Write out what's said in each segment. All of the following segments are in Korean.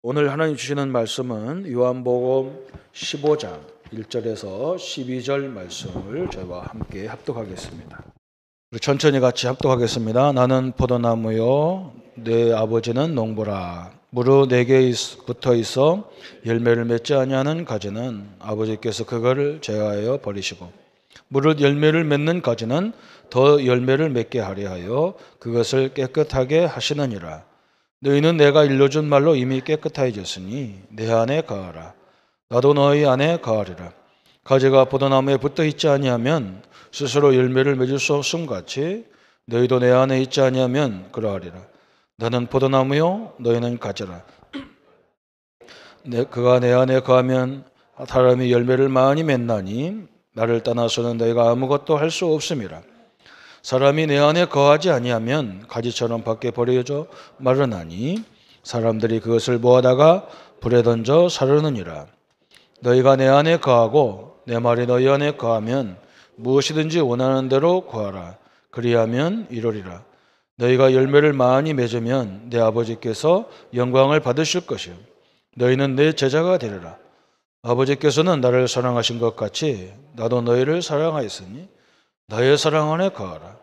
오늘 하나님 주시는 말씀은 요한복음 15장 1절에서 12절 말씀을 저희와 함께 합독하겠습니다. 우리 천천히 같이 합독하겠습니다. 나는 포도나무요 내 아버지는 농부라. 무릇 내게 붙어 있어 열매를 맺지 아니하는 가지는 아버지께서 그거를 제하여 버리시고 무릇 열매를 맺는 가지는 더 열매를 맺게 하려 하여 그것을 깨끗하게 하시느니라. 너희는 내가 일러준 말로 이미 깨끗해졌으니 내 안에 거하라. 나도 너희 안에 거하리라. 가지가 포도나무에 붙어 있지 아니하면 스스로 열매를 맺을 수 없음 같이 너희도 내 안에 있지 아니하면 그러하리라. 나는 포도나무요 너희는 가지라. 그가 내 안에 거하면 사람이 열매를 많이 맺나니 나를 떠나서는 너희가 아무것도 할 수 없음이라. 사람이 내 안에 거하지 아니하면 가지처럼 밖에 버려져 마르나니 사람들이 그것을 모아다가 불에 던져 사르느니라. 너희가 내 안에 거하고 내 말이 너희 안에 거하면 무엇이든지 원하는 대로 구하라. 그리하면 이루리라. 너희가 열매를 많이 맺으면 내 아버지께서 영광을 받으실 것이요 너희는 내 제자가 되리라. 아버지께서는 나를 사랑하신 것 같이 나도 너희를 사랑하였으니 나의 사랑 안에 거하라.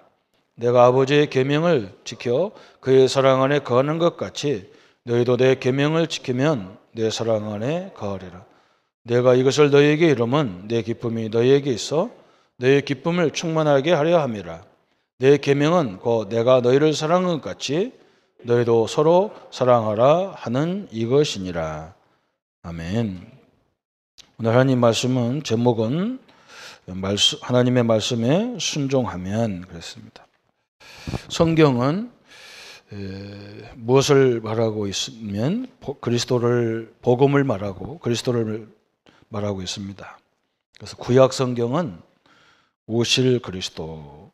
내가 아버지의 계명을 지켜 그의 사랑 안에 거하는 것 같이 너희도 내 계명을 지키면 내 사랑 안에 거하리라. 내가 이것을 너희에게 이름은 내 기쁨이 너희에게 있어 너희의 기쁨을 충만하게 하려 함이라. 내 계명은 곧 내가 너희를 사랑한 것 같이 너희도 서로 사랑하라 하는 이것이니라. 아멘. 오늘 하나님 말씀은 제목은 하나님의 말씀에 순종하면 그랬습니다. 성경은 무엇을 말하고 있으면 복음을 말하고 그리스도를 말하고 있습니다. 그래서 구약 성경은 오실 그리스도,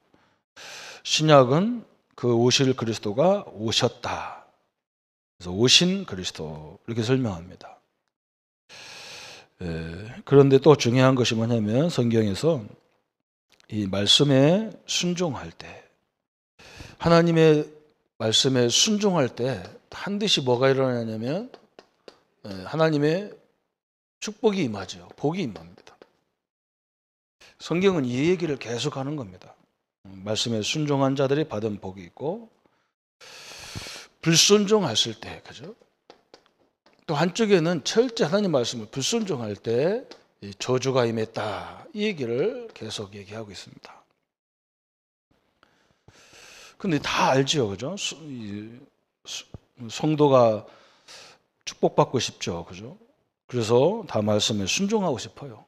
신약은 그 오실 그리스도가 오셨다. 그래서 오신 그리스도 이렇게 설명합니다. 그런데 또 중요한 것이 뭐냐면 성경에서 이 말씀에 순종할 때 하나님의 말씀에 순종할 때 반드시 뭐가 일어나냐면 하나님의 축복이 임하죠. 복이 임합니다. 성경은 이 얘기를 계속하는 겁니다. 말씀에 순종한 자들이 받은 복이 있고 불순종했을 때, 그죠? 또 한쪽에는 철저히 하나님 말씀을 불순종할 때 저주가 임했다. 이 얘기를 계속 얘기하고 있습니다. 근데 다 알죠, 그죠? 성도가 축복받고 싶죠, 그죠? 그래서 다 말씀에 순종하고 싶어요.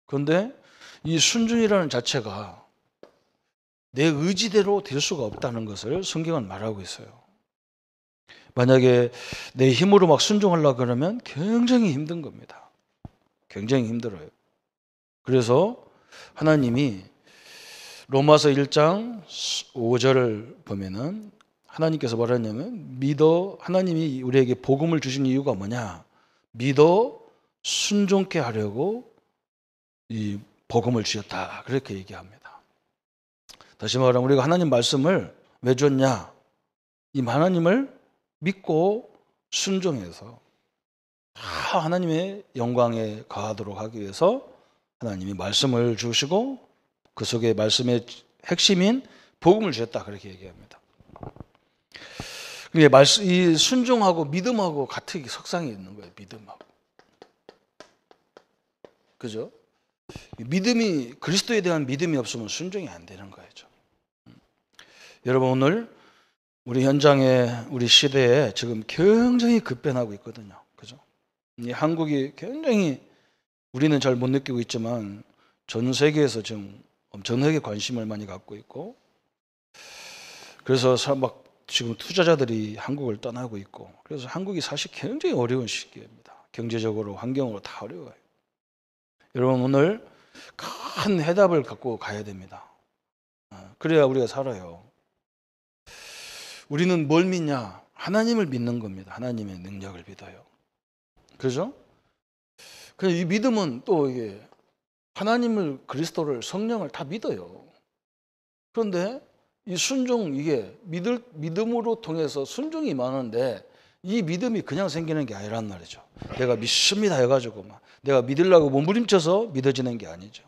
그런데 이 순종이라는 자체가 내 의지대로 될 수가 없다는 것을 성경은 말하고 있어요. 만약에 내 힘으로 막 순종하려고 그러면 굉장히 힘든 겁니다. 굉장히 힘들어요. 그래서 하나님이 로마서 1장 5절을 보면은 하나님께서 뭐라냐면 하나님이 우리에게 복음을 주신 이유가 뭐냐? 믿어 순종케 하려고 이 복음을 주셨다. 그렇게 얘기합니다. 다시 말하면 우리가 하나님 말씀을 왜 줬냐? 이 하나님을 믿고 순종해서 다 하나님의 영광에 거하도록 하기 위해서 하나님이 말씀을 주시고 그 속에 말씀의 핵심인 복음을 주셨다. 그렇게 얘기합니다. 이 순종하고 믿음하고 같은 석상이 있는 거예요. 믿음하고. 그죠? 믿음이, 그리스도에 대한 믿음이 없으면 순종이 안 되는 거죠. 여러분, 오늘 우리 현장에, 우리 시대에 지금 굉장히 급변하고 있거든요. 그죠? 이 한국이 굉장히 우리는 잘 못 느끼고 있지만 전 세계에서 지금 엄청나게 관심을 많이 갖고 있고 그래서 막 지금 투자자들이 한국을 떠나고 있고 그래서 한국이 사실 굉장히 어려운 시기입니다. 경제적으로, 환경으로 다 어려워요. 여러분 오늘 큰 해답을 갖고 가야 됩니다. 그래야 우리가 살아요. 우리는 뭘 믿냐? 하나님을 믿는 겁니다. 하나님의 능력을 믿어요. 그죠? 이 믿음은 또 이게 하나님을, 그리스도를, 성령을 다 믿어요. 그런데 이 순종, 이게 믿음으로 통해서 순종이 많은데 이 믿음이 그냥 생기는 게 아니란 말이죠. 내가 믿습니다 해가지고 막 내가 믿으려고 몸부림쳐서 믿어지는 게 아니죠.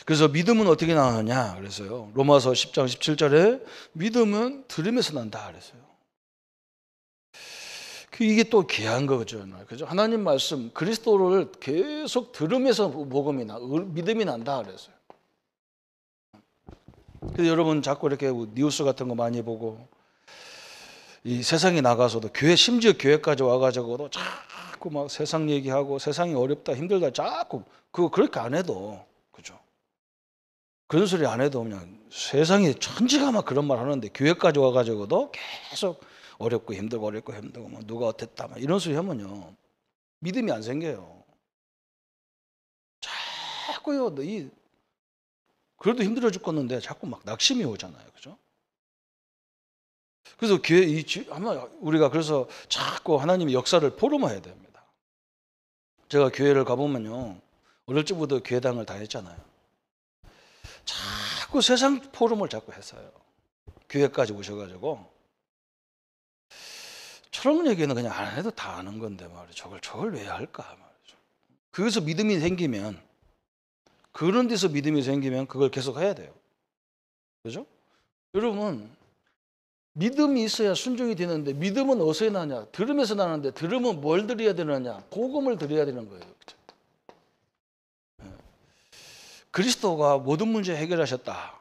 그래서 믿음은 어떻게 나느냐 그래서요. 로마서 10장 17절에 믿음은 들음에서 난다 그랬어요. 이게 또 귀한 거죠. 그죠? 하나님 말씀 그리스도를 계속 들으면서 믿음이 난다 그랬어요. 그래서 여러분 자꾸 이렇게 뉴스 같은 거 많이 보고 이 세상에 나가서도 심지어 교회까지 와가지고도 자꾸 막 세상 얘기하고 세상이 어렵다 힘들다 자꾸 그거 그렇게 안 해도 그죠? 그런 소리 안 해도 그냥 세상에 천지가 막 그런 말 하는데 교회까지 와가지고도 계속 어렵고 힘들고 뭐 누가 어땠다 막 이런 소리 하면요 믿음이 안 생겨요. 자꾸요 그래도 힘들어 죽겠는데 자꾸 막 낙심이 오잖아요, 그죠? 그래서 아마 우리가 그래서 자꾸 하나님의 역사를 포럼해야 됩니다. 제가 교회를 가보면요 어릴 적부터 교회당을 다녔잖아요. 자꾸 세상 포럼을 자꾸 했어요. 교회까지 오셔가지고 저런 얘기는 그냥 안 해도 다 아는 건데 말이죠. 저걸 왜 할까 말이죠. 거기서 믿음이 생기면 그런 데서 믿음이 생기면 그걸 계속 해야 돼요. 그죠? 여러분 믿음이 있어야 순종이 되는데 믿음은 어디서 나냐? 들음에서 나는데 들음은 뭘 드려야 되느냐? 복음을 드려야 되는 거예요. 그죠? 그리스도가 모든 문제 해결하셨다.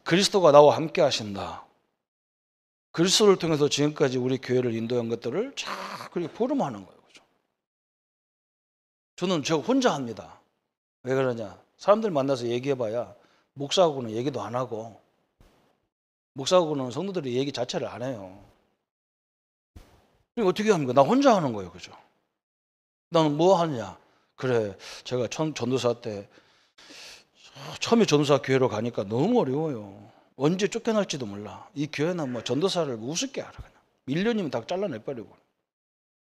그리스도가 나와 함께 하신다. 그리스도를 통해서 지금까지 우리 교회를 인도한 것들을 자꾸 포럼하는 거예요. 그죠? 저는 저 혼자 합니다. 왜 그러냐? 사람들 만나서 얘기해봐야 목사하고는 얘기도 안 하고 목사하고는 성도들이 얘기 자체를 안 해요. 그러니까 어떻게 합니까? 나 혼자 하는 거예요. 그죠? 나는 뭐 하느냐? 그래, 제가 전도사 때 처음에 전도사 교회로 가니까 너무 어려워요. 언제 쫓겨날지도 몰라. 이 교회는 뭐 전도사를 우습게 알아. 그냥 1년이면 다 잘라내버리고.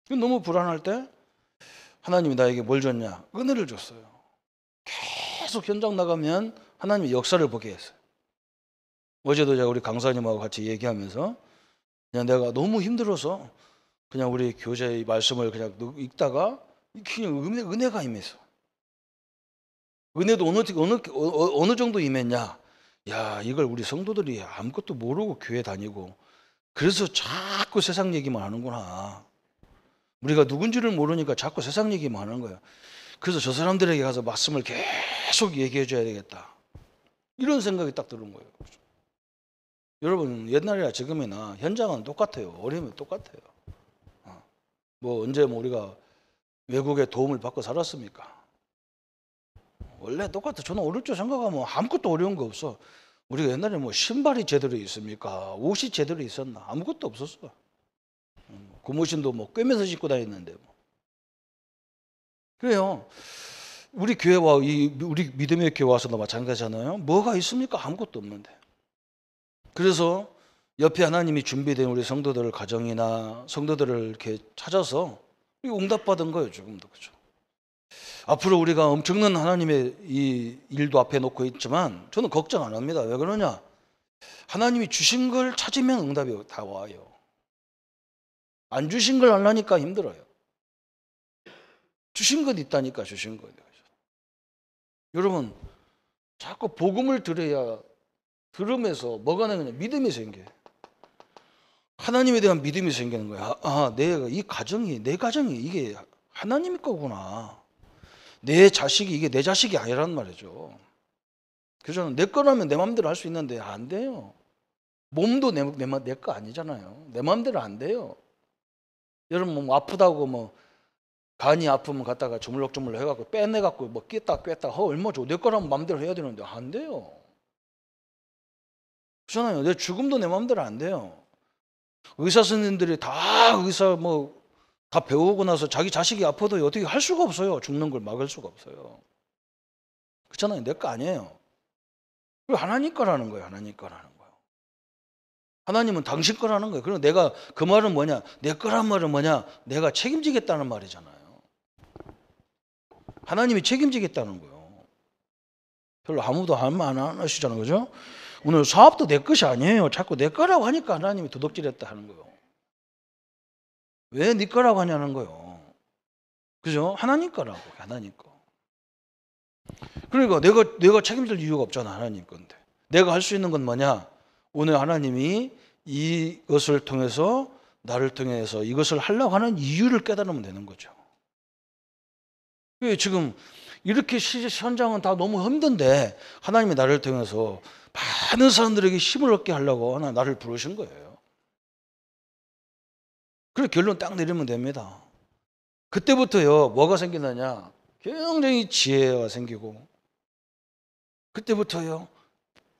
너무 불안할 때 하나님이 나에게 뭘 줬냐? 은혜를 줬어요. 계속 현장 나가면 하나님의 역사를 보게 했어요. 어제도 제가 우리 강사님하고 같이 얘기하면서 그냥 내가 너무 힘들어서 그냥 우리 교재의 말씀을 그냥 읽다가 그냥 은혜가 임했어. 은혜도 어느 정도 임했냐? 야, 이걸 우리 성도들이 아무것도 모르고 교회 다니고 그래서 자꾸 세상 얘기만 하는구나. 우리가 누군지를 모르니까 자꾸 세상 얘기만 하는 거야. 그래서 저 사람들에게 가서 말씀을 계속 얘기해 줘야 되겠다. 이런 생각이 딱 드는 거예요. 여러분 옛날이나 지금이나 현장은 똑같아요. 어려우면 똑같아요. 뭐 언제 우리가 외국의 도움을 받고 살았습니까? 원래 똑같아. 저는 어릴 적 생각하면 아무것도 어려운 거 없어. 우리가 옛날에 뭐 신발이 제대로 있습니까? 옷이 제대로 있었나? 아무것도 없었어. 고무신도 뭐 꿰매서 신고 다녔는데 뭐. 그래요. 우리 교회와 우리 믿음의 교회 와서도 마찬가지잖아요. 뭐가 있습니까? 아무것도 없는데. 그래서 옆에 하나님이 준비된 우리 성도들 가정이나 성도들을 이렇게 찾아서 응답받은 거예요. 지금도 그렇죠. 앞으로 우리가 엄청난 하나님의 이 일도 앞에 놓고 있지만 저는 걱정 안 합니다. 왜 그러냐? 하나님이 주신 걸 찾으면 응답이 다 와요. 안 주신 걸 하려니까 힘들어요. 주신 것 있다니까 주신 것. 여러분 자꾸 복음을 들으면서 뭐가 나느냐? 믿음이 생겨요. 하나님에 대한 믿음이 생기는 거야. 내가 내 가정이 이게 하나님 거구나. 내 자식이 이게 내 자식이 아니란 말이죠. 그래서 내 거라면 내 마음대로 할 수 있는데 안 돼요. 몸도 내 거 아니잖아요. 내 마음대로 안 돼요. 여러분 뭐 아프다고 뭐 간이 아프면 갖다가 주물럭주물럭 해갖고 빼내갖고 뭐 깼다 얼마 줘. 내 거라면 마음대로 해야 되는데 안 돼요. 그렇잖아요. 내 죽음도 내 마음대로 안 돼요. 의사 선생님들이 다 의사 다 배우고 나서 자기 자식이 아파도 어떻게 할 수가 없어요. 죽는 걸 막을 수가 없어요. 그렇잖아요. 내 거 아니에요. 그리고 하나님 거라는 거예요. 하나님 거라는 거예요. 하나님은 당신 거라는 거예요. 그리고 내가 그 말은 뭐냐? 내 거란 말은 뭐냐? 내가 책임지겠다는 말이잖아요. 하나님이 책임지겠다는 거예요. 별로 아무도 한 말 안 하시잖아요. 그죠? 오늘 사업도 내 것이 아니에요. 자꾸 내 거라고 하니까 하나님이 도둑질했다 하는 거예요. 왜 네 거라고 하냐는 거예요. 그죠? 하나님 거라고. 하나님 거. 그러니까 내가 책임질 이유가 없잖아. 하나님 건데. 내가 할 수 있는 건 뭐냐? 오늘 하나님이 이것을 통해서 나를 통해서 이것을 하려고 하는 이유를 깨달으면 되는 거죠. 지금 이렇게 현장은 다 너무 힘든데 하나님이 나를 통해서 많은 사람들에게 힘을 얻게 하려고 나를 부르신 거예요. 그래 결론 딱 내리면 됩니다. 그때부터요 뭐가 생기느냐? 굉장히 지혜가 생기고, 그때부터요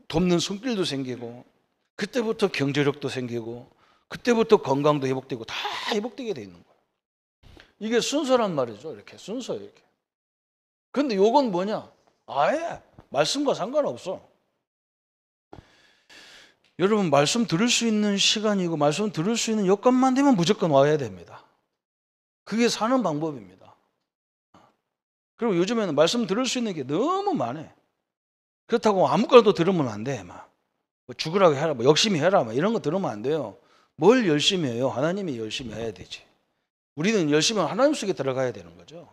돕는 손길도 생기고, 그때부터 경제력도 생기고, 그때부터 건강도 회복되고 다 회복되게 돼 있는 거예요. 이게 순서란 말이죠. 이렇게 순서 이렇게. 근데 요건 뭐냐? 아예 말씀과 상관없어. 여러분 말씀 들을 수 있는 시간이고 말씀 들을 수 있는 여건만 되면 무조건 와야 됩니다. 그게 사는 방법입니다. 그리고 요즘에는 말씀 들을 수 있는 게 너무 많아. 그렇다고 아무거나도 들으면 안 돼. 막 죽으라고 해라, 열심히 해라, 이런 거 들으면 안 돼요. 뭘 열심히 해요? 하나님이 열심히 해야 되지. 우리는 열심히 하나님 속에 들어가야 되는 거죠.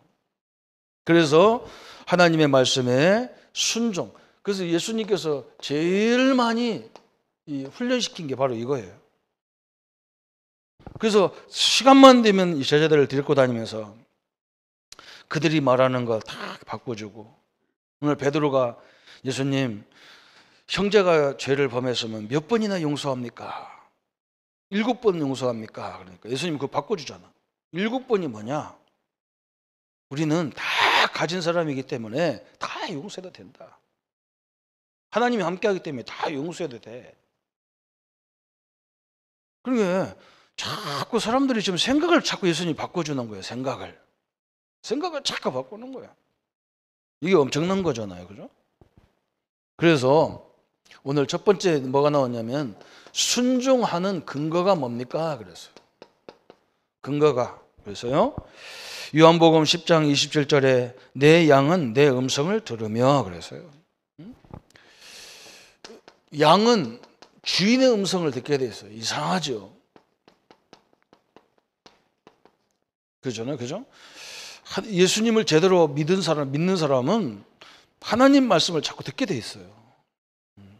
그래서 하나님의 말씀에 순종. 그래서 예수님께서 제일 많이 훈련시킨 게 바로 이거예요. 그래서 시간만 되면 이 제자들을 데리고 다니면서 그들이 말하는 거 다 바꿔주고, 오늘 베드로가 예수님, 형제가 죄를 범했으면 몇 번이나 용서합니까? 7번 용서합니까? 그러니까 예수님 그거 바꿔주잖아. 7번이 뭐냐? 우리는 다 가진 사람이기 때문에 다 용서해도 된다. 하나님이 함께하기 때문에 다 용서해도 돼. 그러게 자꾸 사람들이 지금 생각을 자꾸 예수님이 바꿔주는 거예요. 생각을 자꾸 바꾸는 거야. 이게 엄청난 거잖아요. 그죠? 그래서 오늘 첫 번째 뭐가 나왔냐면 순종하는 근거가 뭡니까? 그랬어요. 근거가. 그래서요. 요한복음 10장 27절에 내 양은 내 음성을 들으며 그래서요. 양은 주인의 음성을 듣게 돼 있어요. 이상하죠? 그죠? 예수님을 제대로 믿는 사람은 하나님 말씀을 자꾸 듣게 돼 있어요.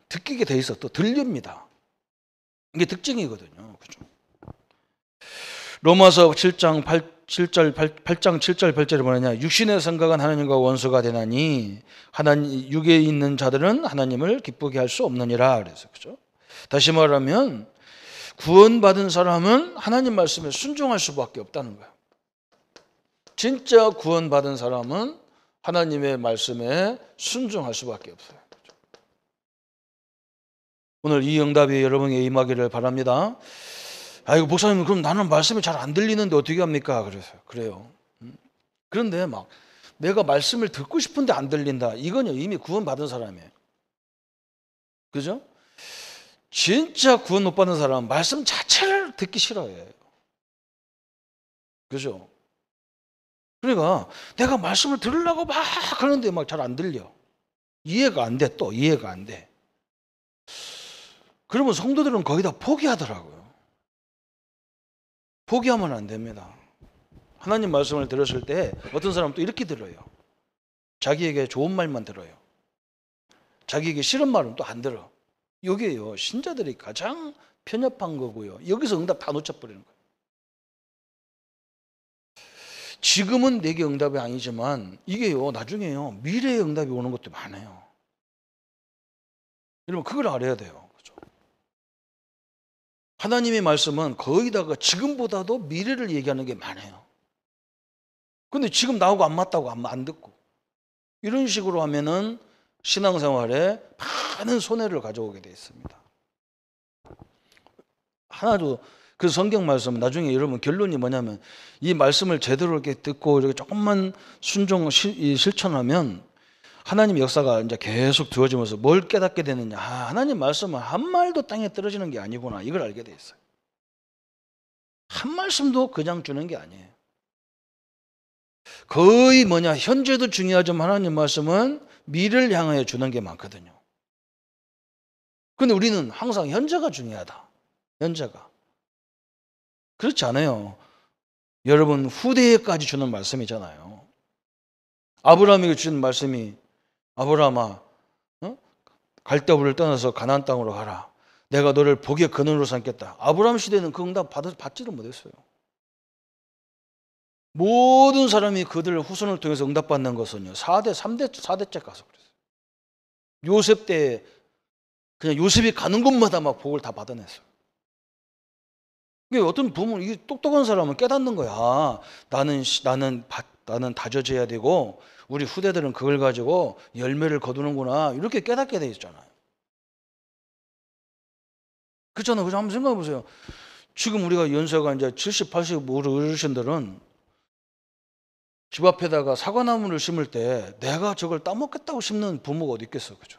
듣게 돼 있어. 또 들립니다. 이게 특징이거든요. 그죠? 로마서 7장 7절 8절에 뭐냐냐? 육신의 생각은 하나님과 원수가 되나니 하나님 육에 있는 자들은 하나님을 기쁘게 할 수 없느니라. 그래서 그죠? 다시 말하면 구원받은 사람은 하나님 말씀에 순종할 수밖에 없다는 거야. 진짜 구원받은 사람은 하나님의 말씀에 순종할 수밖에 없어요. 오늘 이 응답이 여러분에게 임하기를 바랍니다. 아이고 목사님, 그럼 나는 말씀이 잘 안 들리는데 어떻게 합니까? 그래요. 그런데 막 내가 말씀을 듣고 싶은데 안 들린다. 이건요 이미 구원받은 사람이에요. 그죠? 진짜 구원 못 받은 사람은 말씀 자체를 듣기 싫어해요. 그죠? 그러니까 내가 말씀을 들으려고 막 하는데 막 잘 안 들려. 이해가 안 돼. 또 이해가 안 돼. 그러면 성도들은 거의 다 포기하더라고요. 포기하면 안 됩니다. 하나님 말씀을 들었을 때 어떤 사람은 또 이렇게 들어요. 자기에게 좋은 말만 들어요. 자기에게 싫은 말은 또 안 들어. 여기에요 신자들이 가장 편협한 거고요. 여기서 응답 다 놓쳐버리는 거예요. 지금은 내게 응답이 아니지만 이게요 나중에요 미래의 응답이 오는 것도 많아요. 여러분 그걸 알아야 돼요. 그렇죠? 하나님의 말씀은 거의 다가 지금보다도 미래를 얘기하는 게 많아요. 근데 지금 나하고 안 맞다고 안 듣고 이런 식으로 하면은 신앙생활에 많은 손해를 가져오게 되어 있습니다. 하나도 그 성경 말씀 나중에 여러분 결론이 뭐냐면 이 말씀을 제대로 이렇게 듣고 이렇게 조금만 실천하면 하나님의 역사가 이제 계속 되어지면서 뭘 깨닫게 되느냐? 하나님 말씀은 한 말도 땅에 떨어지는 게 아니구나. 이걸 알게 돼 있어요. 한 말씀도 그냥 주는 게 아니에요. 거의 현재도 중요하지만 하나님 말씀은 미래를 향하여 주는 게 많거든요. 근데 우리는 항상 현재가 중요하다. 현재가. 그렇지 않아요. 여러분 후대에까지 주는 말씀이잖아요. 아브라함에게 주신 말씀이 아브라함아 갈대아우를 떠나서 가나안 땅으로 가라. 내가 너를 복의 근원으로 삼겠다. 아브라함 시대는 그 응답 받지를 못했어요. 모든 사람이 그들 후손을 통해서 응답받는 것은요 4대째 가서 그랬어요. 요셉 때 그냥 요셉이 가는 곳마다 막 복을 다 받아냈어요. 이게 어떤 부모는 이게 똑똑한 사람은 깨닫는 거야. 아, 나는 다져져야 되고 우리 후대들은 그걸 가지고 열매를 거두는구나. 이렇게 깨닫게 돼 있잖아요. 그렇잖아요. 그래서 한번 생각해 보세요. 지금 우리가 연세가 이제 70, 80 어르신들은 집 앞에다가 사과나무를 심을 때 내가 저걸 따먹겠다고 심는 부모가 어디 있겠어. 그죠?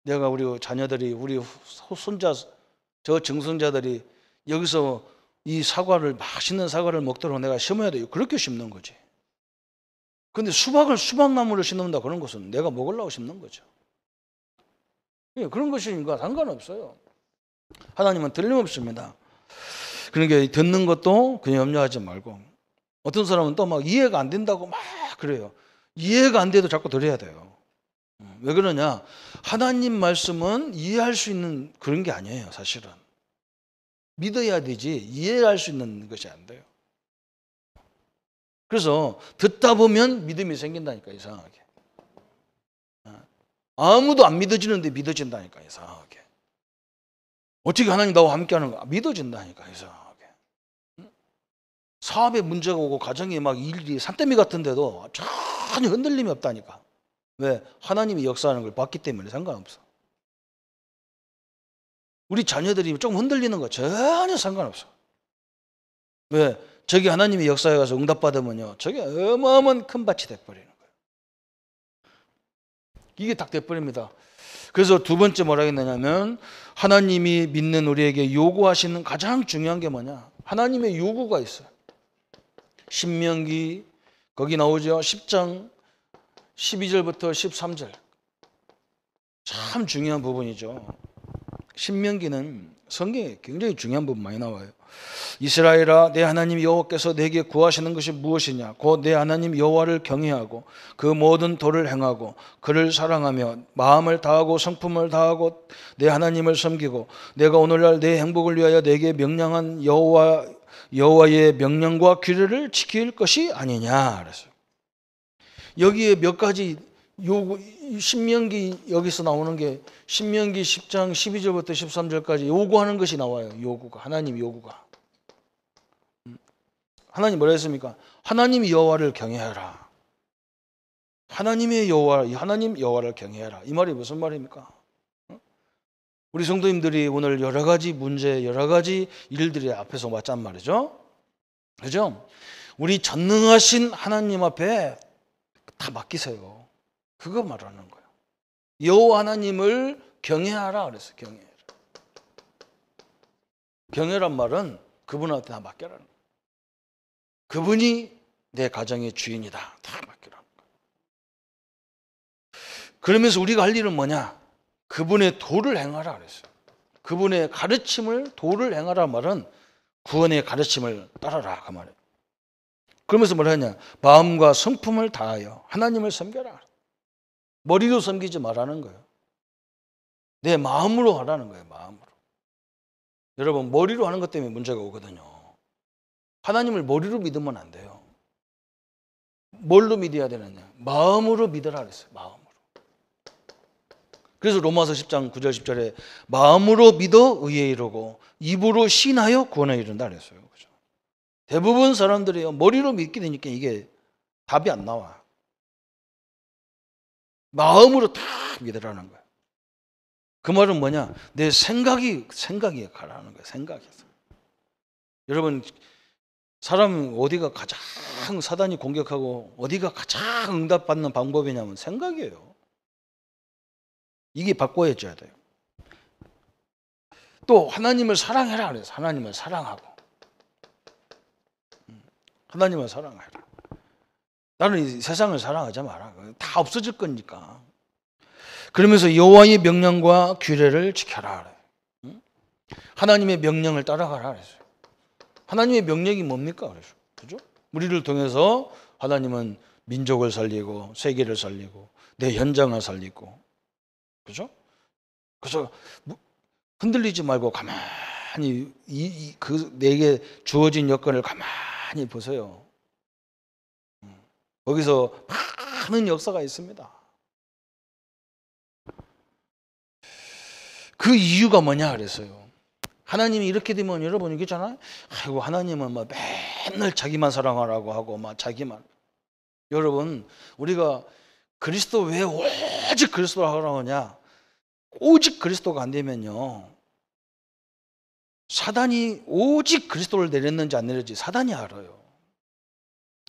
내가 우리 자녀들이 우리 손자 저 증손자들이 여기서 이 사과를 맛있는 사과를 먹도록 내가 심어야 돼요. 그렇게 심는 거지. 근데 수박나무를 심는다 그런 것은 내가 먹으려고 심는 거죠. 그런 것이니까 상관없어요. 하나님은 틀림없습니다. 그러니까 듣는 것도 그냥 염려하지 말고 어떤 사람은 또 막 이해가 안 된다고 막 그래요. 이해가 안 돼도 자꾸 들어야 돼요. 왜 그러냐? 하나님 말씀은 이해할 수 있는 그런 게 아니에요. 사실은. 믿어야 되지 이해할 수 있는 것이 안 돼요. 그래서 듣다 보면 믿음이 생긴다니까 이상하게. 아무도 안 믿어지는데 믿어진다니까 이상하게. 어떻게 하나님 나와 함께하는 거야? 믿어진다니까 이상하게. 사업에 문제가 오고 가정에 막 일이 산더미 같은데도 전혀 흔들림이 없다니까. 왜? 하나님이 역사하는 걸 봤기 때문에 상관없어. 우리 자녀들이 좀 흔들리는 거 전혀 상관없어. 왜? 저기 하나님이 역사에 가서 응답받으면요 저게 어마어마한 큰 밭이 돼버리는 거예요. 이게 딱 돼버립니다. 그래서 두 번째 뭐라 했느냐면 하나님이 믿는 우리에게 요구하시는 가장 중요한 게 뭐냐? 하나님의 요구가 있어요. 신명기 거기 나오죠. 10장 12절부터 13절 참 중요한 부분이죠. 신명기는 성경에 굉장히 중요한 부분 많이 나와요. 이스라엘아 내 하나님 여호와께서 내게 구하시는 것이 무엇이냐? 곧 내 하나님 여호와를 경외하고 그 모든 도를 행하고 그를 사랑하며 마음을 다하고 성품을 다하고 내 하나님을 섬기고 내가 오늘날 내 행복을 위하여 내게 명령한 여호와의 명령과 규례를 지킬 것이 아니냐 그랬어요. 여기에 몇 가지 요구 신명기 여기서 나오는 게 신명기 10장 12절부터 13절까지 요구하는 것이 나와요. 요구가 하나님 요구가. 하나님 뭐라 했습니까? 하나님 여호와를 경외하라. 하나님 여호와를 경외하라. 이 말이 무슨 말입니까? 우리 성도님들이 오늘 여러 가지 문제, 여러 가지 일들이 앞에서 왔단 말이죠. 그죠? 우리 전능하신 하나님 앞에 다 맡기세요. 그거 말하는 거예요. 여호와 하나님을 경외하라 그랬어요. 경외하라. 경외란 말은 그분한테 다 맡겨라는 거예요. 그분이 내 가정의 주인이다. 다 맡기라는 거예요. 그러면서 우리가 할 일은 뭐냐? 그분의 도를 행하라 그랬어요. 그분의 가르침을 도를 행하라 말은 구원의 가르침을 따라라 그 말이에요. 그러면서 뭐라 하냐? 마음과 성품을 다하여 하나님을 섬겨라. 머리로 섬기지 말라는 거예요. 내 마음으로 하라는 거예요. 마음으로. 여러분 머리로 하는 것 때문에 문제가 오거든요. 하나님을 머리로 믿으면 안 돼요. 뭘로 믿어야 되느냐? 마음으로 믿으라 그랬어요. 마음으로. 그래서 로마서 10장 9절 10절에 마음으로 믿어 의에 이르고 입으로 신하여 구원에 이른다 그랬어요. 그렇죠? 대부분 사람들이 머리로 믿게 되니까 이게 답이 안 나와. 마음으로 다 믿으라는 거예요. 그 말은 뭐냐? 내 생각이 가라는 거예요. 생각에서. 여러분 사람 어디가 가장 사단이 공격하고 어디가 가장 응답받는 방법이냐면 생각이에요. 이게 바꿔야줘야 돼요. 또 하나님을 사랑해라 그래서 하나님을 사랑하고 하나님을 사랑해라. 나는 이 세상을 사랑하지 마라. 다 없어질 거니까. 그러면서 여호와의 명령과 규례를 지켜라. 하나님의 명령을 따라가라 그랬어요. 하나님의 명령이 뭡니까? 그죠? 우리를 통해서 하나님은 민족을 살리고 세계를 살리고 내 현장을 살리고, 그죠? 그래서 흔들리지 말고 가만히 그 내게 주어진 여건을 가만히 보세요. 거기서 많은 역사가 있습니다. 그 이유가 뭐냐 그랬어요. 하나님이 이렇게 되면 여러분 이게잖아요. 아이고 하나님은 막 맨날 자기만 사랑하라고 하고 막 자기만. 여러분 우리가 그리스도 왜 오직 그리스도를 하라고 하냐? 오직 그리스도가 안 되면요. 사단이 오직 그리스도를 내렸는지 안 내렸지 사단이 알아요.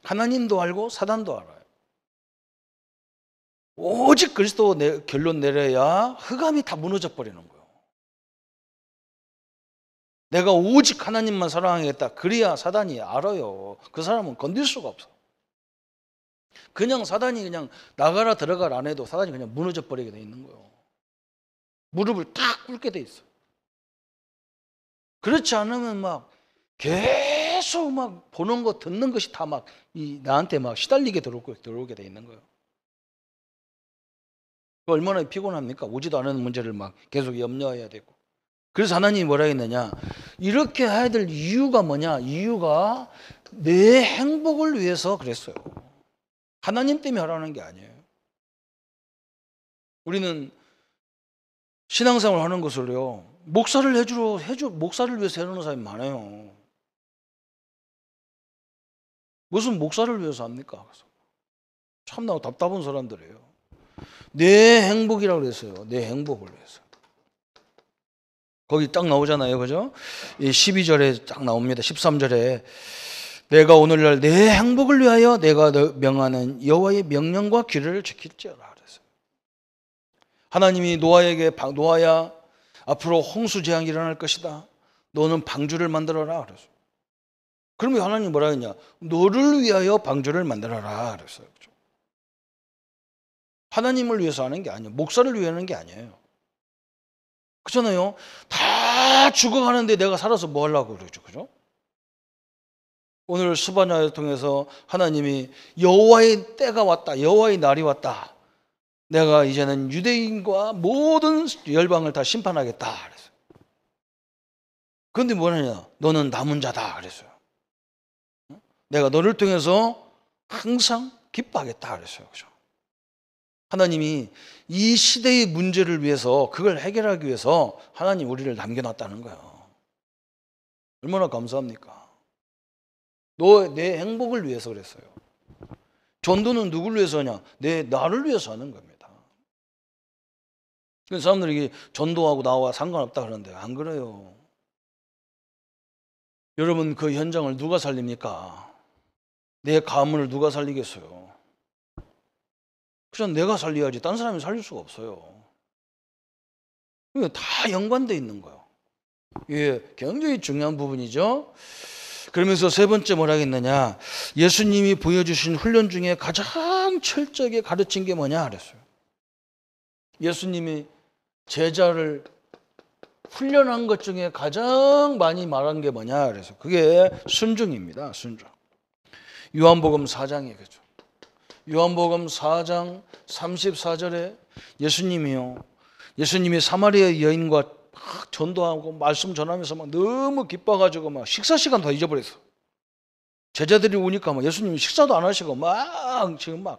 하나님도 알고 사단도 알아요. 오직 그리스도 결론 내려야 흑암이 다 무너져 버리는 거예요. 내가 오직 하나님만 사랑하겠다. 그래야 사단이 알아요. 그 사람은 건들 수가 없어. 그냥 사단이 그냥 나가라 들어가라 안 해도 사단이 그냥 무너져 버리게 돼 있는 거예요. 무릎을 딱 꿇게 돼 있어. 그렇지 않으면 막 계속 막 보는 거 듣는 것이 다 막 나한테 막 시달리게 들어오게 돼 있는 거예요. 얼마나 피곤합니까? 오지도 않은 문제를 막 계속 염려해야 되고. 그래서 하나님이 뭐라 했느냐? 이렇게 해야 될 이유가 뭐냐? 이유가 내 행복을 위해서 그랬어요. 하나님 때문에 하라는 게 아니에요. 우리는 신앙생활 하는 것을요, 목사를 목사를 위해서 해놓는 사람이 많아요. 무슨 목사를 위해서 합니까? 참나 답답한 사람들이에요. 내 행복이라고 그랬어요. 내 행복을 위해서. 거기 딱 나오잖아요. 그죠? 12절에 딱 나옵니다. 13절에 내가 오늘날 내 행복을 위하여 내가 명하는 여호와의 명령과 규례를 지킬지어라 그랬어요. 하나님이 노아야 앞으로 홍수 재앙이 일어날 것이다. 너는 방주를 만들어라 그랬어요. 그러면 하나님이 뭐라 했냐? 너를 위하여 방주를 만들어라 그랬어요. 그렇죠? 하나님을 위해서 하는 게 아니에요. 목사를 위해 하는 게 아니에요. 그렇잖아요. 다 죽어가는데 내가 살아서 뭐 하려고 그러죠. 그죠? 오늘 스바냐를 통해서 하나님이 여호와의 때가 왔다. 여호와의 날이 왔다. 내가 이제는 유대인과 모든 열방을 다 심판하겠다 그랬어요. 그런데 뭐냐냐? 너는 남은 자다 그랬어요. 내가 너를 통해서 항상 기뻐하겠다 그랬어요. 그죠? 하나님이 이 시대의 문제를 위해서 그걸 해결하기 위해서 하나님 우리를 남겨놨다는 거예요. 얼마나 감사합니까? 내 행복을 위해서 그랬어요. 전도는 누구를 위해서 하냐? 나를 위해서 하는 겁니다. 그래서 사람들이 전도하고 나와 상관없다 그러는데 안 그래요. 여러분 그 현장을 누가 살립니까? 내 가문을 누가 살리겠어요? 그냥 내가 살려야지 딴 사람이 살릴 수가 없어요. 이게 다 연관되어 있는 거예요. 이게 굉장히 중요한 부분이죠. 그러면서 세 번째 뭐라 했느냐? 예수님이 보여주신 훈련 중에 가장 철저하게 가르친 게 뭐냐 그랬어요. 예수님이 제자를 훈련한 것 중에 가장 많이 말한 게 뭐냐 그래서 그게 순종입니다. 순종. 요한복음 4장에 그죠. 요한복음 4장 34절에 예수님이 사마리아 여인과 막 전도하고 말씀 전하면서 막 너무 기뻐가지고 막 식사 시간 다 잊어버렸어. 제자들이 오니까 막 예수님이 식사도 안 하시고 막 지금 막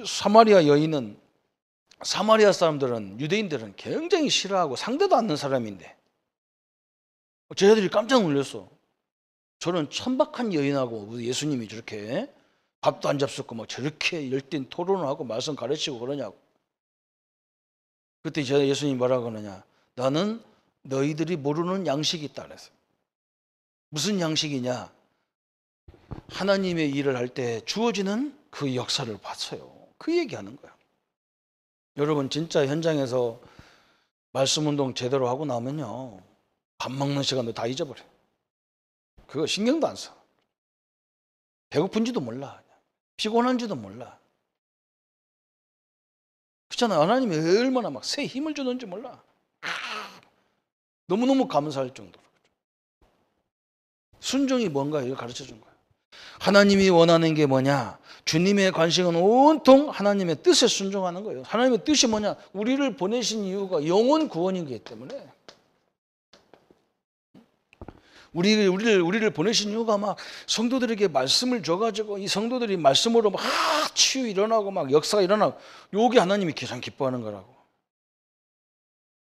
사마리아 여인은 사마리아 사람들은 유대인들은 굉장히 싫어하고 상대도 않는 사람인데 제자들이 깜짝 놀랐어. 저는 천박한 여인하고 예수님이 저렇게 밥도 안 잡숫고 막 저렇게 열띤 토론을 하고 말씀 가르치고 그러냐고. 그때 예수님이 뭐라고 하느냐? 나는 너희들이 모르는 양식이 있다 그랬어요. 무슨 양식이냐? 하나님의 일을 할 때 주어지는 그 역사를 봤어요. 그 얘기하는 거야. 여러분 진짜 현장에서 말씀 운동 제대로 하고 나면요 밥 먹는 시간도 다 잊어버려요. 그거 신경도 안 써. 배고픈지도 몰라. 피곤한지도 몰라. 그렇잖아요. 하나님이 얼마나 막 새 힘을 주는지 몰라. 너무너무 감사할 정도로. 순종이 뭔가 이걸 가르쳐 준 거예요. 하나님이 원하는 게 뭐냐? 주님의 관심은 온통 하나님의 뜻에 순종하는 거예요. 하나님의 뜻이 뭐냐? 우리를 보내신 이유가 영혼 구원이기 때문에 우리를 보내신 이유가 막 성도들에게 말씀을 줘가지고 이 성도들이 말씀으로 막 치유 일어나고 막 역사가 일어나고 요게 하나님이 가장 기뻐하는 거라고.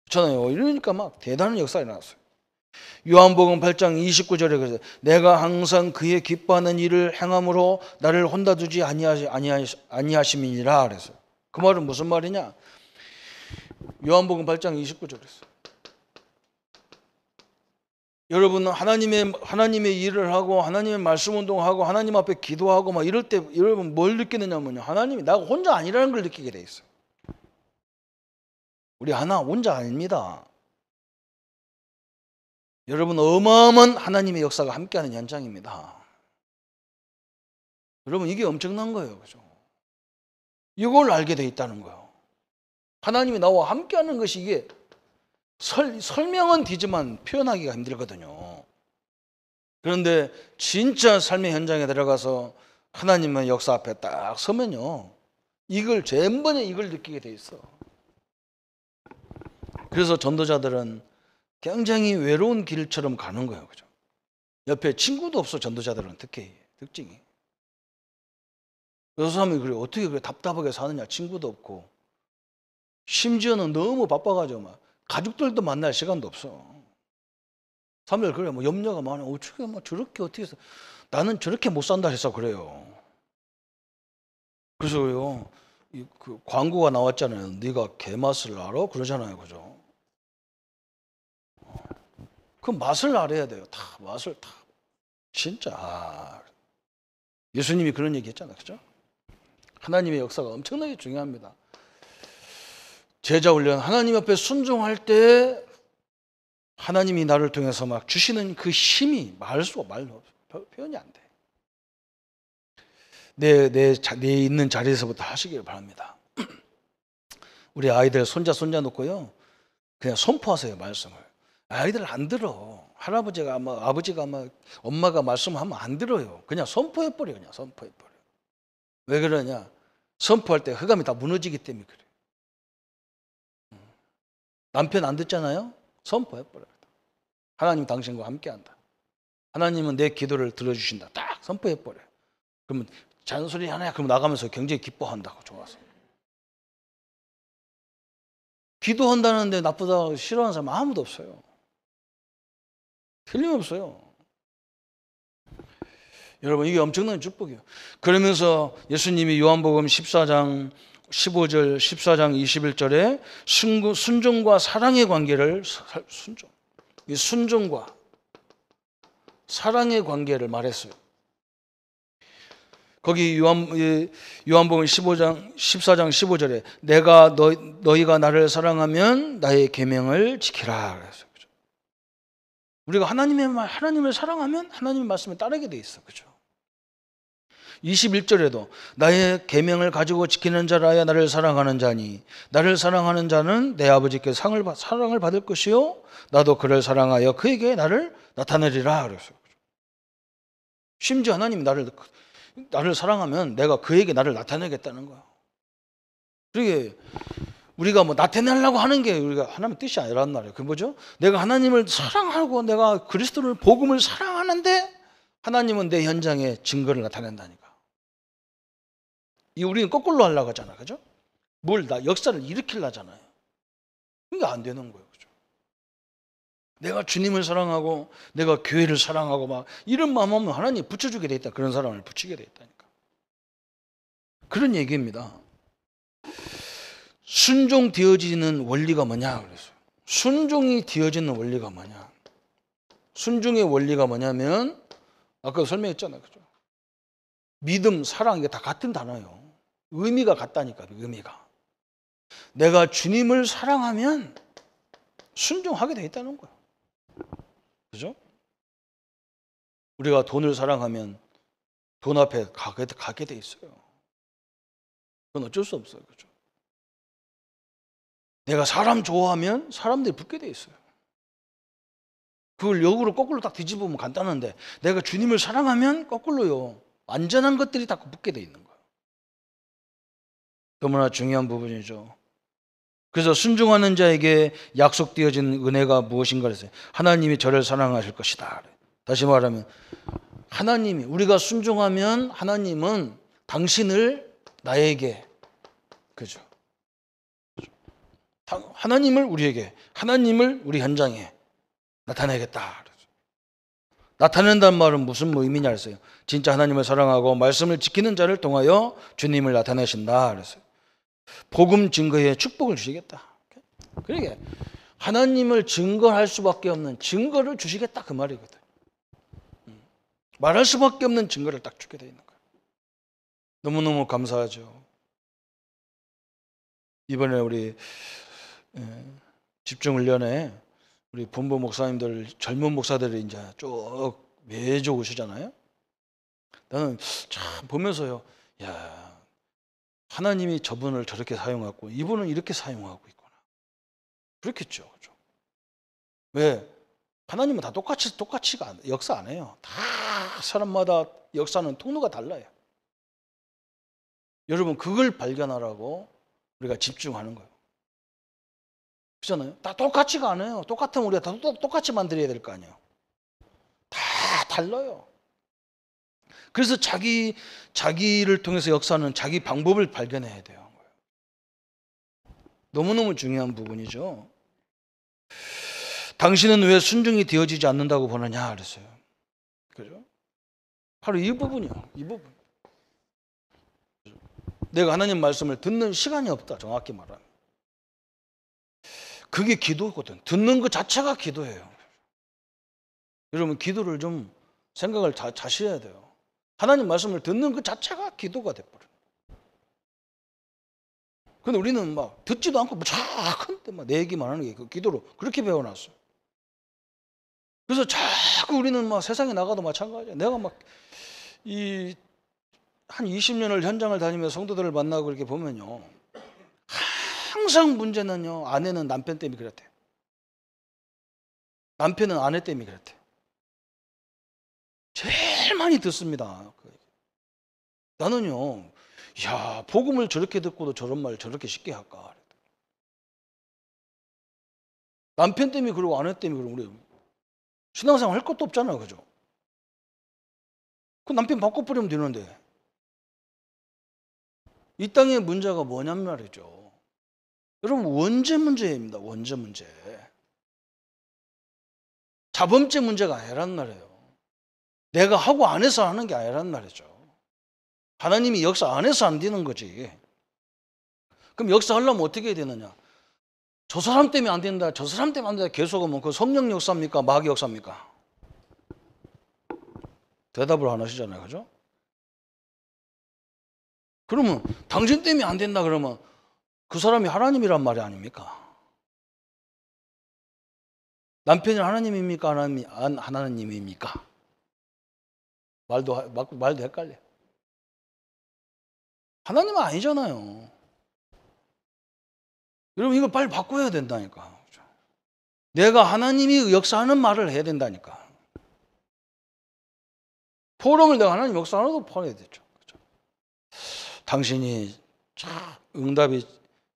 그렇잖아요. 이러니까 막 대단한 역사가 일어났어요. 요한복음 8장 29절에 그래서 내가 항상 그의 기뻐하는 일을 행함으로 나를 혼자 두지 아니하심이니라 그랬어요. 그 말은 무슨 말이냐? 요한복음 8장 29절에서 여러분은 하나님의 일을 하고 하나님의 말씀 운동하고 하나님 앞에 기도하고 막 이럴 때 여러분 뭘 느끼느냐면요. 하나님이 나 혼자 아니라는 걸 느끼게 돼 있어요. 우리 하나 혼자 아닙니다. 여러분 어마어마한 하나님의 역사가 함께하는 현장입니다. 여러분 이게 엄청난 거예요. 그죠? 이걸 알게 돼 있다는 거예요. 하나님이 나와 함께하는 것이 이게 설명은 되지만 표현하기가 힘들거든요. 그런데 진짜 삶의 현장에 들어가서 하나님의 역사 앞에 딱 서면요. 이걸 전번에 이걸 느끼게 돼 있어. 그래서 전도자들은 굉장히 외로운 길처럼 가는 거예요. 그죠? 옆에 친구도 없어, 전도자들은 특징이. 여섯 사람이 그래, 어떻게 그래 답답하게 사느냐, 친구도 없고. 심지어는 너무 바빠가지고 막 가족들도 만날 시간도 없어. 사람들 그래, 뭐 염려가 많아. 어떻게 뭐 저렇게 어떻게 해서 나는 저렇게 못 산다 해서 그래요. 그래서요, 그 광고가 나왔잖아요. 네가 개맛을 알아? 그러잖아요, 그죠? 그 맛을 알아야 돼요. 다 맛을 다 진짜 예수님이 그런 얘기 했잖아요, 그죠? 하나님의 역사가 엄청나게 중요합니다. 제자 훈련, 하나님 앞에 순종할 때 하나님이 나를 통해서 막 주시는 그 힘이 말로 표현이 안 돼. 내 있는 자리에서부터 하시길 바랍니다. 우리 아이들 손자 놓고요, 그냥 선포하세요, 말씀을. 아이들 안 들어. 할아버지가 아버지가 엄마가 말씀하면 안 들어요. 그냥 선포해버려, 그냥 선포해버려. 왜 그러냐? 선포할 때 흑암이 다 무너지기 때문에 그래. 남편 안 듣잖아요? 선포해버려. 하나님 당신과 함께한다. 하나님은 내 기도를 들어주신다. 딱 선포해버려. 그러면 잔소리 하나야. 그럼 나가면서 굉장히 기뻐한다고. 좋아서. 기도한다는데 나쁘다고 싫어하는 사람 아무도 없어요. 틀림없어요. 여러분 이게 엄청난 축복이에요. 그러면서 예수님이 요한복음 14장 15절, 14장 21절에 순종과 사랑의 관계를 이 순종과 사랑의 관계를 말했어요. 거기 요한복음 14장 15절에 내가 너희가 나를 사랑하면 나의 계명을 지키라 그랬어요. 그죠? 우리가 하나님을 사랑하면 하나님의 말씀에 따르게 돼 있어. 그죠? 21절에도 나의 계명을 가지고 지키는 자라야 나를 사랑하는 자니 나를 사랑하는 자는 내 아버지께 사랑을 받을 것이요 나도 그를 사랑하여 그에게 나를 나타내리라 그랬어요. 심지어 하나님이 나를 사랑하면 내가 그에게 나를 나타내겠다는 거야. 그게 우리가 뭐 나타내려고 하는 게 우리가 하나님의 뜻이 아니란 말이에요. 그 뭐죠? 내가 하나님을 사랑하고 내가 그리스도를 복음을 사랑하는데 하나님은 내 현장에 증거를 나타낸다니까. 우리는 거꾸로 하려고 하잖아, 그죠? 역사를 일으키려잖아요. 이게 안 되는 거예요, 그죠? 내가 주님을 사랑하고 내가 교회를 사랑하고 막 이런 마음 하면 하나님이 붙여주게 돼 있다. 그런 사람을 붙이게 돼 있다니까. 그런 얘기입니다. 순종되어지는 원리가 뭐냐 그랬어요. 순종이 되어지는 원리가 뭐냐? 순종의 원리가 뭐냐면 아까 설명했잖아요, 그죠? 믿음, 사랑 이게 다 같은 단어예요. 의미가 같다니까, 의미가. 내가 주님을 사랑하면 순종하게 돼 있다는 거예요. 그죠? 우리가 돈을 사랑하면 돈 앞에 가게 돼 있어요. 그건 어쩔 수 없어요. 그죠? 내가 사람 좋아하면 사람들이 붙게 돼 있어요. 그걸 역으로 거꾸로 딱 뒤집으면 간단한데 내가 주님을 사랑하면 거꾸로요. 완전한 것들이 다 붙게 돼 있는 거예요. 너무나 중요한 부분이죠. 그래서 순종하는 자에게 약속되어진 은혜가 무엇인가 했어요. 하나님이 저를 사랑하실 것이다. 다시 말하면 하나님이, 우리가 순종하면 하나님은 당신을 나에게, 그죠? 하나님을 우리에게, 하나님을 우리 현장에 나타내겠다. 나타낸다는 말은 무슨 의미냐 했어요. 진짜 하나님을 사랑하고 말씀을 지키는 자를 통하여 주님을 나타내신다 그랬어요. 복음 증거에 축복을 주시겠다. 그러게 하나님을 증거할 수밖에 없는 증거를 주시겠다 그 말이거든. 말할 수밖에 없는 증거를 딱 주게 돼 있는 거예요. 너무너무 감사하죠. 이번에 우리 집중훈련에 우리 본부 목사님들, 젊은 목사들이 이제 쭉 매주 오시잖아요. 나는 참 보면서요, 야, 하나님이 저분을 저렇게 사용하고 이분은 이렇게 사용하고 있구나. 그렇겠죠. 그렇죠? 왜? 하나님은 다 똑같이 역사 안 해요. 다 사람마다 역사는 통로가 달라요. 여러분 그걸 발견하라고 우리가 집중하는 거예요. 그렇잖아요? 다 똑같이가 안 해요. 똑같으면 우리가 다 똑같이 만들어야 될 거 아니에요. 다 달라요. 그래서 자기를 통해서 역사는 자기 방법을 발견해야 돼요. 너무너무 중요한 부분이죠. 당신은 왜 순종이 되어지지 않는다고 보느냐 그랬어요. 그죠? 바로 이 부분이요. 이 부분. 내가 하나님 말씀을 듣는 시간이 없다. 정확히 말하면. 그게 기도거든. 듣는 것 자체가 기도예요. 여러분 기도를 좀 생각을 다시 해야 돼요. 하나님 말씀을 듣는 것 자체가 기도가 돼버려요. 근데 우리는 막 듣지도 않고 자꾸 막 내 얘기만 하는 게 그 기도로 그렇게 배워놨어요. 그래서 자꾸 우리는 막 세상에 나가도 마찬가지예요. 내가 막 한 20년을 현장을 다니면서 성도들을 만나고 이렇게 보면요. 항상 문제는요. 아내는 남편 때문에 그랬대. 남편은 아내 때문에 그랬대. 제일 많이 듣습니다. 나는요. 야, 복음을 저렇게 듣고도 저런 말 저렇게 쉽게 할까? 남편 때문에 그러고 아내 때문에 그러고 우리 신앙생활 할 것도 없잖아요. 그죠? 그 남편 바꿔버리면 되는데. 이 땅의 문제가 뭐냔 말이죠. 여러분 원죄 문제입니다. 원죄 문제. 자범죄 문제가 아니란 말이에요. 내가 하고 안 해서 하는 게 아니란 말이죠. 하나님이 역사 안 해서 안 되는 거지. 그럼 역사하려면 어떻게 해야 되느냐? 저 사람 때문에 안 된다. 저 사람 때문에 안 된다. 계속하면 그 성령 역사입니까? 마귀 역사입니까? 대답을 안 하시잖아요. 그죠? 그러면 당신 때문에 안 된다 그러면 그 사람이 하나님이란 말이 아닙니까? 남편이 하나님입니까? 하나님입니까? 말도 헷갈려. 하나님은 아니잖아요. 여러분 이거 빨리 바꿔야 된다니까. 내가 하나님이 역사하는 말을 해야 된다니까. 포럼을 내가 하나님 역사하는 거 포럼해야 되죠. 그렇죠? 당신이 응답이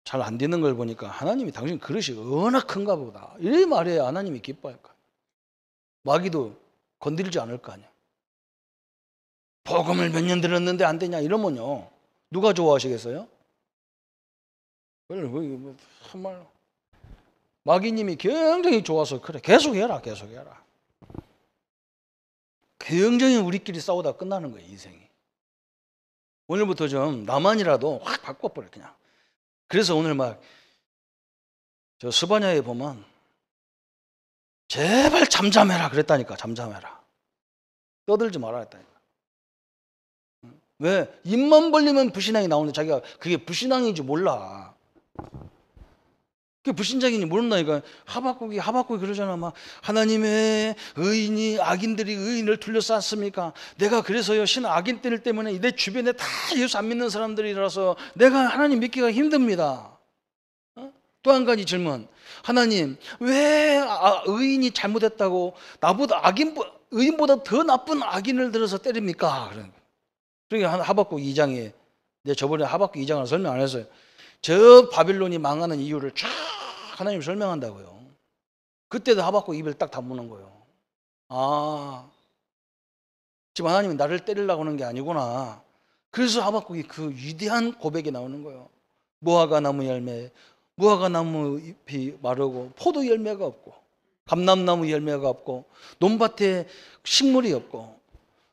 잘 안 되는 걸 보니까 하나님이 당신 그릇이 워낙 큰가 보다. 이 말해야 하나님이 기뻐할까. 마귀도 건드리지 않을 거 아니야. 복음을 몇 년 들었는데 안 되냐 이러면요. 누가 좋아하시겠어요? 정말 마귀님이 굉장히 좋아서 그래 계속해라. 굉장히 우리끼리 싸우다 끝나는 거예요 인생이. 오늘부터 좀 나만이라도 확 바꿔버려 그냥. 그래서 오늘 막 저 스바냐에 보면 제발 잠잠해라 그랬다니까. 잠잠해라. 떠들지 말아야 했다니까. 왜? 입만 벌리면 불신앙이 나오는데 자기가 그게 불신앙인지 몰라. 그게 불신자인지 모른다니까. 하박국이 그러잖아. 막 하나님의 의인이 악인들이 의인을 둘러쌌습니까? 내가 그래서요 악인들 때문에 내 주변에 다 예수 안 믿는 사람들이라서 내가 하나님 믿기가 힘듭니다. 어? 또 한 가지 질문. 하나님, 왜 의인이 잘못했다고 나보다 의인보다 더 나쁜 악인을 들어서 때립니까? 그러니까 하박국 2장에, 저번에 하박국 2장을 설명 안 했어요. 저 바빌론이 망하는 이유를 쫙 하나님 설명한다고요. 그때도 하박국 입을 딱 다무는 거예요. 지금 하나님이 나를 때리려고 하는 게 아니구나. 그래서 하박국이 그 위대한 고백이 나오는 거예요. 무화과 나무 열매, 무화과 나무 잎이 마르고 포도 열매가 없고 감람나무 열매가 없고 논밭에 식물이 없고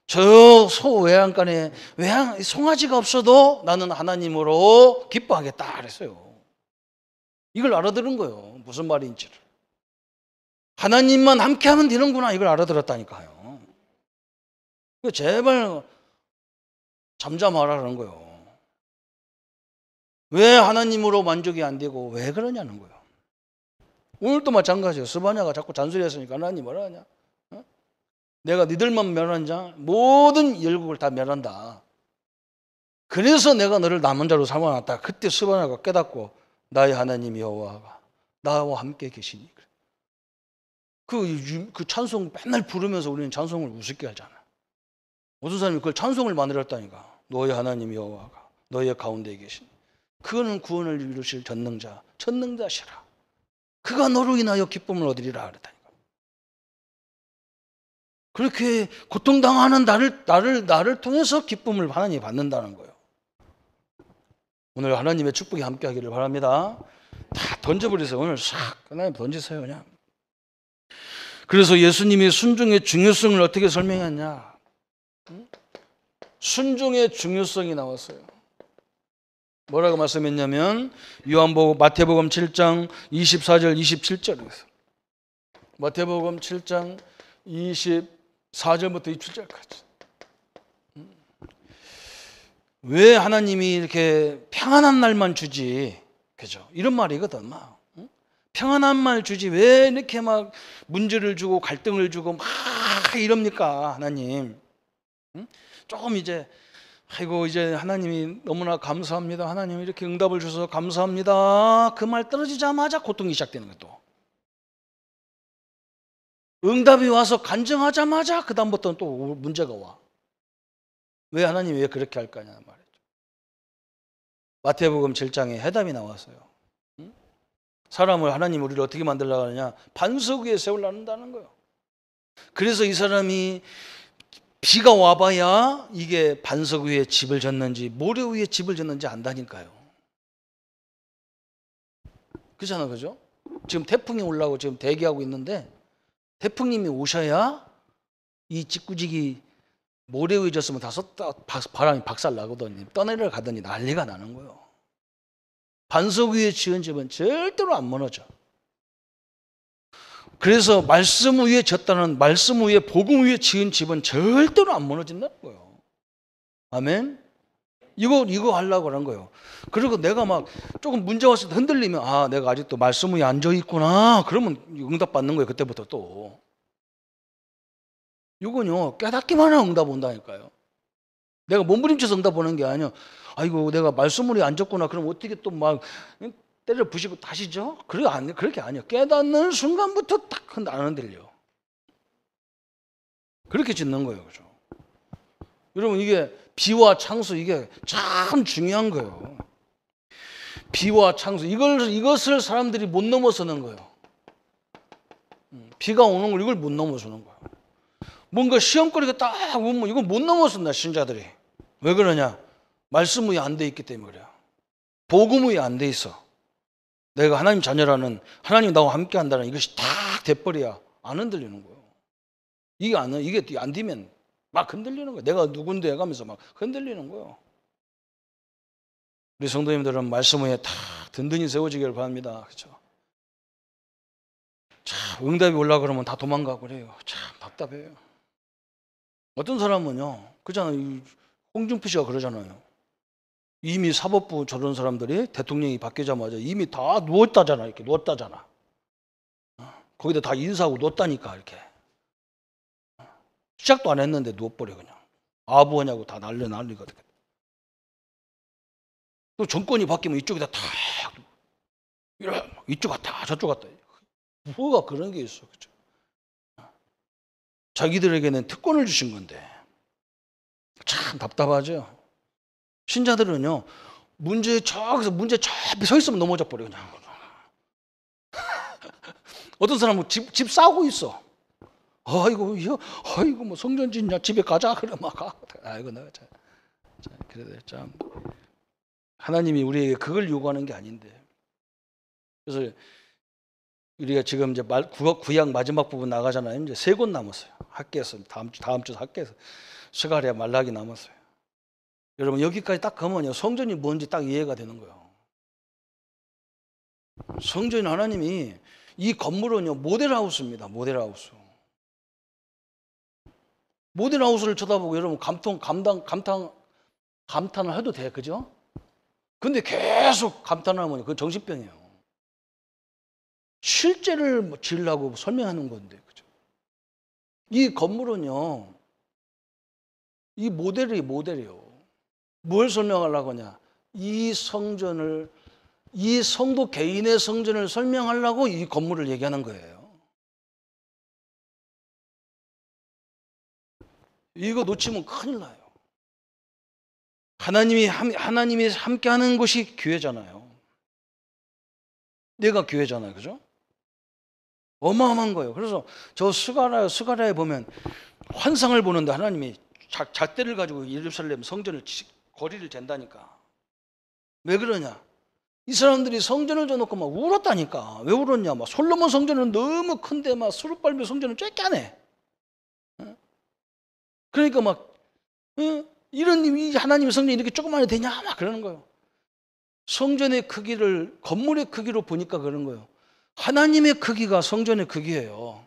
저 소 외양간에 송아지가 없어도 나는 하나님으로 기뻐하겠다 그랬어요. 이걸 알아들은 거예요. 무슨 말인지를. 하나님만 함께하면 되는구나 이걸 알아들었다니까요. 제발 잠잠하라는 거예요. 왜 하나님으로 만족이 안 되고 왜 그러냐는 거예요. 오늘도 마찬가지예요. 스바냐가 자꾸 잔소리했으니까 하나님 뭐라 하냐? 내가 니들만 멸하냐? 모든 열국을 다 멸한다. 그래서 내가 너를 남은 자로 삼아놨다. 그때 스바냐가 깨닫고 나의 하나님 여호와가 나와 함께 계시니. 그 찬송 맨날 부르면서 우리는 찬송을 우습게 하잖아. 어떤 사람이 그걸 찬송을 만들었다니까. 너의 하나님 여호와가 너의 가운데에 계시니. 그거는 구원을 이루실 전능자시라. 그가 너로 인하여 기쁨을 얻으리라 그랬다니까. 그렇게 고통당하는 나를 통해서 기쁨을 하나님이 받는다는 거예요. 오늘 하나님의 축복이 함께 하기를 바랍니다. 다 던져버리세요. 오늘 싹 하나님 던지세요 그냥. 그래서 예수님이 순종의 중요성을 어떻게 설명했냐? 순종의 중요성이 나왔어요. 뭐라고 말씀했냐면 마태복음 7장 24절 27절에서 마태복음 7장 24절부터 27절까지 왜 하나님이 이렇게 평안한 날만 주지? 그죠? 이런 말이거든 막. 평안한 말 주지 왜 이렇게 막 문제를 주고 갈등을 주고 막 이럽니까 하나님? 조금 이제 이제 하나님이 너무나 감사합니다. 하나님 이렇게 응답을 주셔서 감사합니다. 그 말 떨어지자마자 고통이 시작되는 것도. 응답이 와서 간증하자마자 그 다음부터는 또 문제가 와. 왜 하나님이 왜 그렇게 할까냐는 말이죠. 마태복음 7장에 해답이 나왔어요. 사람을 하나님 우리를 어떻게 만들려고 하느냐? 반석 위에 세우려는다는 거예요. 그래서 이 사람이 비가 와봐야 이게 반석 위에 집을 졌는지 모래 위에 집을 졌는지 안다니까요. 그렇잖아, 그죠? 지금 태풍이 올라오고 지금 대기하고 있는데 태풍님이 오셔야 이 집구직이 모래 위에 졌으면 다 바람이 박살나거든요. 떠내려 가더니 난리가 나는 거예요. 반석 위에 지은 집은 절대로 안 무너져. 그래서 말씀 위에 졌다는 말씀 위에 복음 위에 지은 집은 절대로 안 무너진다는 거예요. 아멘. 이거 하려고 그런 거예요. 그리고 내가 막 조금 문제 왔을 때 흔들리면 내가 아직도 말씀 위에 앉아 있구나. 그러면 응답 받는 거예요. 그때부터 또. 이건요 깨닫기만 하면 응답 온다니까요. 내가 몸부림쳐서 응답 오는 게 아니야. 아이고 내가 말씀 위에 앉았구나. 그럼 어떻게 또 막 때려 부시고 다시죠? 그렇게 아니에요. 깨닫는 순간부터 딱 안 흔들려. 그렇게 짓는 거예요. 그죠? 여러분 이게 비와 창수 이게 참 중요한 거예요. 비와 창수 이것을 사람들이 못 넘어서는 거예요. 비가 오는 걸 이걸 못 넘어서는 거예요. 뭔가 시험거리가 딱 오면 이걸 못 넘어선다 신자들이. 왜 그러냐? 말씀 위에 안 돼 있기 때문에 그래요. 복음 위에 안 돼 있어. 내가 하나님 자녀라는 하나님 나와 함께 한다는 이것이 다 돼버려야 안 흔들리는 거예요. 이게 안 되면 막 흔들리는 거예요. 내가 누군데 해가면서 막 흔들리는 거예요. 우리 성도님들은 말씀 위에 다 든든히 세워지기를 바랍니다. 그렇죠? 참 응답이 올라 그러면 다 도망가고 그래요. 참 답답해요. 어떤 사람은요, 그잖아요. 홍준표 씨가 그러잖아요. 이미 사법부 저런 사람들이 대통령이 바뀌자마자 이미 다 누웠다잖아. 이렇게 누웠다잖아. 거기다 다 인사하고 누웠다니까 이렇게. 시작도 안 했는데 누워버려 그냥. 아부하냐고 다 난리거든. 또 정권이 바뀌면 이쪽에다 다 이쪽 갔다 저쪽 갔다. 뭐가 그런 게 있어, 그죠? 자기들에게는 특권을 주신 건데 참 답답하죠. 신자들은요, 저기서 문제 저 앞에 서 있으면 넘어져 버려 그냥. 어떤 사람은 집 싸우고 있어. 아이고 뭐 성전 짓냐, 집에 가자 그래 막. 아이고 내가 자 그래도 참 하나님이 우리에게 그걸 요구하는 게 아닌데. 그래서 우리가 지금 이제 구약 마지막 부분 나가잖아요. 이제 3곳 남았어요. 학계에서 다음 주 학계에서 스가랴 말라기 남았어요. 여러분 여기까지 딱 가면요, 성전이 뭔지 딱 이해가 되는 거예요. 성전이 하나님이 이 건물은요 모델하우스입니다. 모델하우스를 쳐다보고 여러분 감탄을 해도 돼, 그죠? 근데 계속 감탄하면 그건 정신병이에요. 실제를 지으려고 설명하는 건데, 그죠? 이 건물은요, 이 모델이에요. 뭘 설명하려고 하냐? 이 성도 개인의 성전을 설명하려고 이 건물을 얘기하는 거예요. 이거 놓치면 큰일 나요. 하나님이 함께하는 것이 교회잖아요. 내가 교회잖아요, 그죠? 어마어마한 거예요. 그래서 저 스가랴에 보면 환상을 보는데 하나님이 잣대를 가지고 예루살렘 성전을 거리를 잰다니까. 왜 그러냐? 이 사람들이 성전을 져놓고 막 울었다니까. 왜 울었냐? 막 솔로몬 성전은 너무 큰데 막 수르발벨 성전은 쬐까네. 그러니까 막 이런 하나님의 성전이 이렇게 조그만해 되냐? 막 그러는 거예요. 성전의 크기를 건물의 크기로 보니까 그런 거예요. 하나님의 크기가 성전의 크기예요.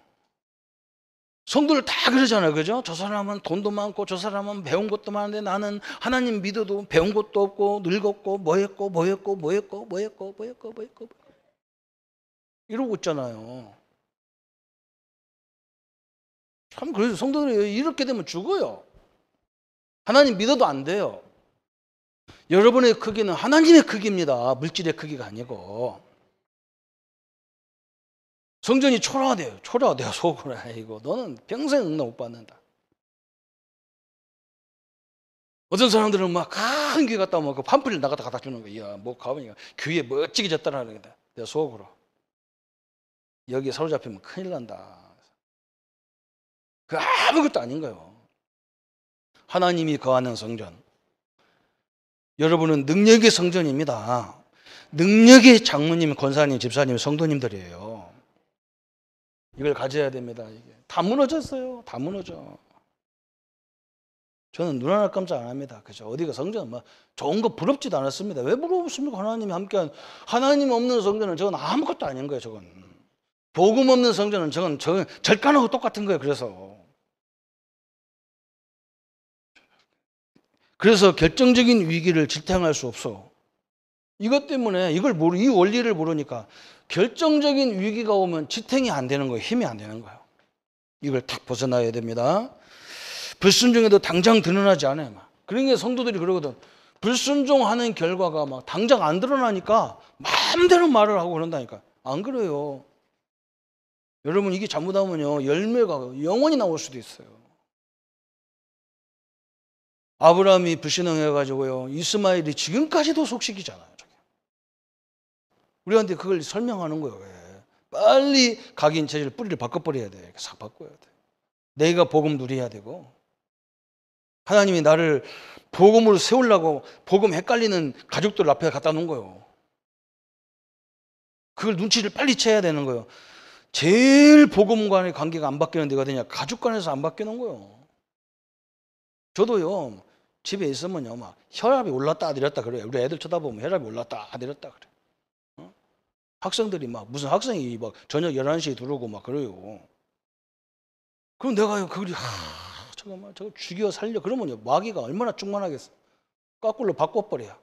성도들 다 그러잖아요, 그죠? 저 사람은 돈도 많고 저 사람은 배운 것도 많은데 나는 하나님 믿어도 배운 것도 없고 늙었고 뭐 했고 이러고 있잖아요. 참 그래서 성도들이 이렇게 되면 죽어요. 하나님 믿어도 안 돼요. 여러분의 크기는 하나님의 크기입니다. 물질의 크기가 아니고. 성전이 초라하대요. 내가 속으로 이거 너는 평생 응답 못 받는다. 어떤 사람들은 막 큰 교회 갔다 오면 그 팜플렛 나가다 갖다 주는 거야. 뭐 가보니까 교회 멋지게 졌다라는 거다. 내가 속으로 여기 사로잡히면 큰일 난다. 그 아무것도 아닌 거예요. 하나님이 거하는 성전. 여러분은 능력의 성전입니다. 능력의 장로님, 권사님, 집사님, 성도님들이에요. 이걸 가져야 됩니다. 이게 다 무너졌어요. 다 무너져. 저는 눈 하나 깜짝 안 합니다. 그죠? 어디가 성전 뭐 좋은 거 부럽지도 않았습니다. 왜 부럽습니까? 하나님이 함께한 하나님 없는 성전은 저건 아무것도 아닌 거예요. 저건 복음 없는 성전은 저건 절간하고 똑같은 거예요. 그래서 결정적인 위기를 지탱할 수 없어. 이것 때문에 이 원리를 모르니까 결정적인 위기가 오면 지탱이 안 되는 거예요. 힘이 안 되는 거예요. 이걸 탁 벗어나야 됩니다. 불순종에도 당장 드러나지 않아요. 그러니까 성도들이 그러거든. 불순종하는 결과가 막 당장 안 드러나니까 마음대로 말을 하고 그런다니까. 안 그래요. 여러분 이게 잘못하면요 열매가 영원히 나올 수도 있어요. 아브라함이 불신앙해가지고요 이스마엘이 지금까지도 속식이잖아요. 우리한테 그걸 설명하는 거예요. 빨리 각인 체질 뿌리를 바꿔버려야 돼. 싹 바꿔야 돼. 내가 복음 누려야 되고 하나님이 나를 복음으로 세우려고 복음 헷갈리는 가족들 앞에 갖다 놓은 거예요. 그걸 눈치를 빨리 채야 되는 거예요. 제일 복음과의 관계가 안 바뀌는 데가 어디냐? 가족 간에서 안 바뀌는 거예요. 저도요 집에 있으면요 막 혈압이 올랐다 내렸다 그래요. 우리 애들 쳐다보면 혈압이 올랐다 내렸다 그래. 학생들이 막 무슨 학생이 막 저녁 11시에 들어오고 막 그래요. 그럼 내가 그걸 잠깐만 저거 죽여 살려 그러면요 마귀가 얼마나 충만하겠어. 거꾸로 바꿔버려.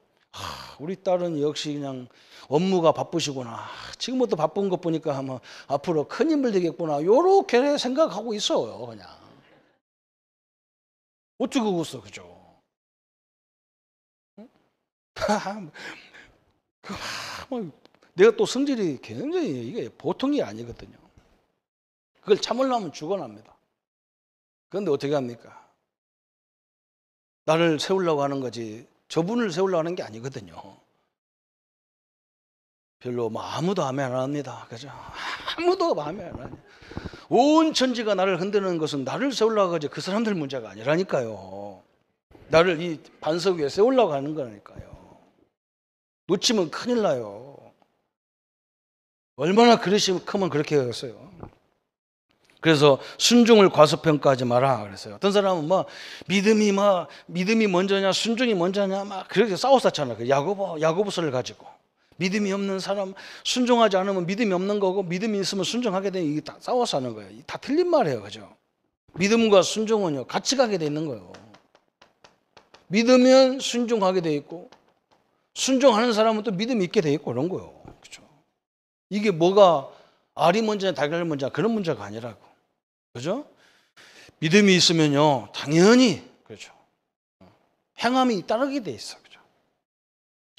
우리 딸은 역시 그냥 업무가 바쁘시구나. 지금부터 바쁜 것 보니까 아마 앞으로 큰 힘을 되겠구나. 요렇게 생각하고 있어요. 그냥 어쩌고 웃어 그죠? 내가 또 성질이 굉장히 이게 보통이 아니거든요. 그걸 참으려면 죽어납니다. 그런데 어떻게 합니까? 나를 세우려고 하는 거지 저분을 세우려고 하는 게 아니거든요. 별로 아무도 아멘 안 합니다. 그죠? 아무도 아멘 안 하냐. 온 천지가 나를 흔드는 것은 나를 세우려고 하지 그 사람들 문제가 아니라니까요. 나를 이 반석 위에 세우려고 하는 거라니까요. 놓치면 큰일 나요. 얼마나 그릇이 크면 그렇게 하겠어요. 그래서 순종을 과소평가하지 마라 그랬어요. 어떤 사람은 믿음이 먼저냐 순종이 먼저냐 막 그렇게 싸웠었잖아요. 그 야고보서를 가지고 믿음이 없는 사람 순종하지 않으면 믿음이 없는 거고 믿음이 있으면 순종하게 되면 이게 다 싸워서 하는 거예요. 다 틀린 말이에요, 그죠? 믿음과 순종은요 같이 가게 돼 있는 거예요. 믿으면 순종하게 돼 있고 순종하는 사람은 또 믿음이 있게 돼 있고 그런 거예요, 그죠? 이게 뭐가 알이 먼저냐 달걀이 먼저냐 그런 문제가 아니라고. 그죠? 믿음이 있으면요 당연히 그렇죠. 행함이 따르게 돼 있어. 그죠?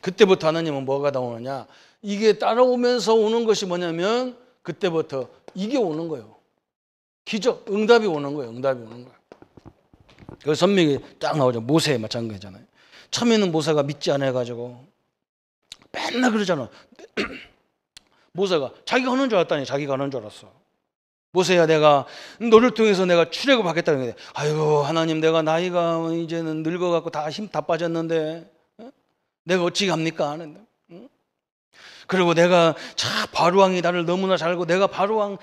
그때부터 하나님은 뭐가 나오느냐? 이게 따라오면서 오는 것이 뭐냐면 그때부터 이게 오는 거예요. 기적, 응답이 오는 거예요. 응답이 오는 거예요. 그 선명히 딱 나오죠. 모세 마찬가지잖아요. 처음에는 모세가 믿지 않아 가지고 맨날 그러잖아. 모세가 자기가 하는 줄 알았다니 자기가 하는 줄 알았어. 모세야 내가 너를 통해서 내가 출애굽 하겠다는 게 아이고 하나님 내가 나이가 이제는 늙어갖고 다 힘 다 빠졌는데 내가 어찌 합니까 하는데 그리고 내가 바로왕이 나를 너무나 잘 알고 내가 바로왕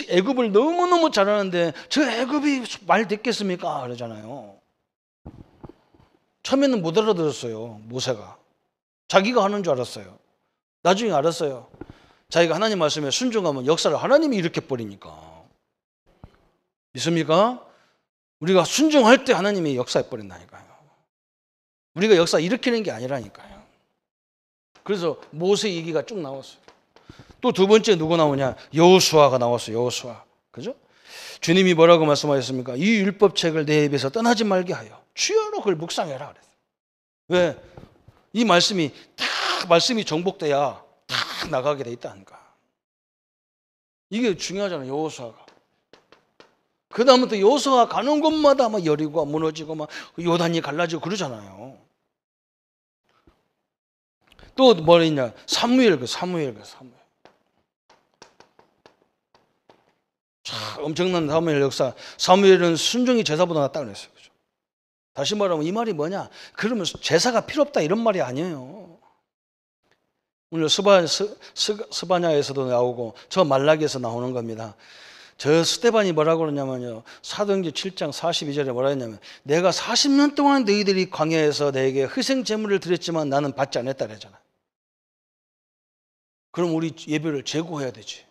애굽을 너무너무 잘하는데 저 애굽이 말 듣겠습니까 그러잖아요. 처음에는 못 알아들었어요. 모세가 자기가 하는 줄 알았어요. 나중에 알았어요. 자기가 하나님 말씀에 순종하면 역사를 하나님이 일으켜버리니까. 믿습니까? 우리가 순종할 때 하나님이 역사해버린다니까요. 우리가 역사 일으키는 게 아니라니까요. 그래서 모세 얘기가 쭉 나왔어요. 또 두 번째 누구 나오냐? 여호수아가 나왔어요. 여호수아. 그죠? 주님이 뭐라고 말씀하셨습니까? 이 율법책을 내 입에서 떠나지 말게 하여 주여로 그걸 묵상해라 그랬어요. 왜? 이 말씀이 정복돼야 딱 나가게 돼 있다니까. 이게 중요하잖아요. 여호수아가. 그 다음부터 여호수아가 가는 곳마다 막 여리고가 무너지고 막 요단이 갈라지고 그러잖아요. 또 뭐 있냐? 사무엘. 참 엄청난 사무엘 역사. 사무엘은 순종이 제사보다 낫다 그랬어요. 그죠? 다시 말하면 이 말이 뭐냐? 그러면 제사가 필요 없다 이런 말이 아니에요. 오늘 스바냐에서도 나오고 저 말라기에서 나오는 겁니다. 저 스데반이 뭐라고 그러냐면요. 사도행전 7장 42절에 뭐라 했냐면 내가 40년 동안 너희들이 광야에서 내게 희생 제물을 드렸지만 나는 받지 않았다 그러잖아. 그럼 우리 예배를 제고해야 되지.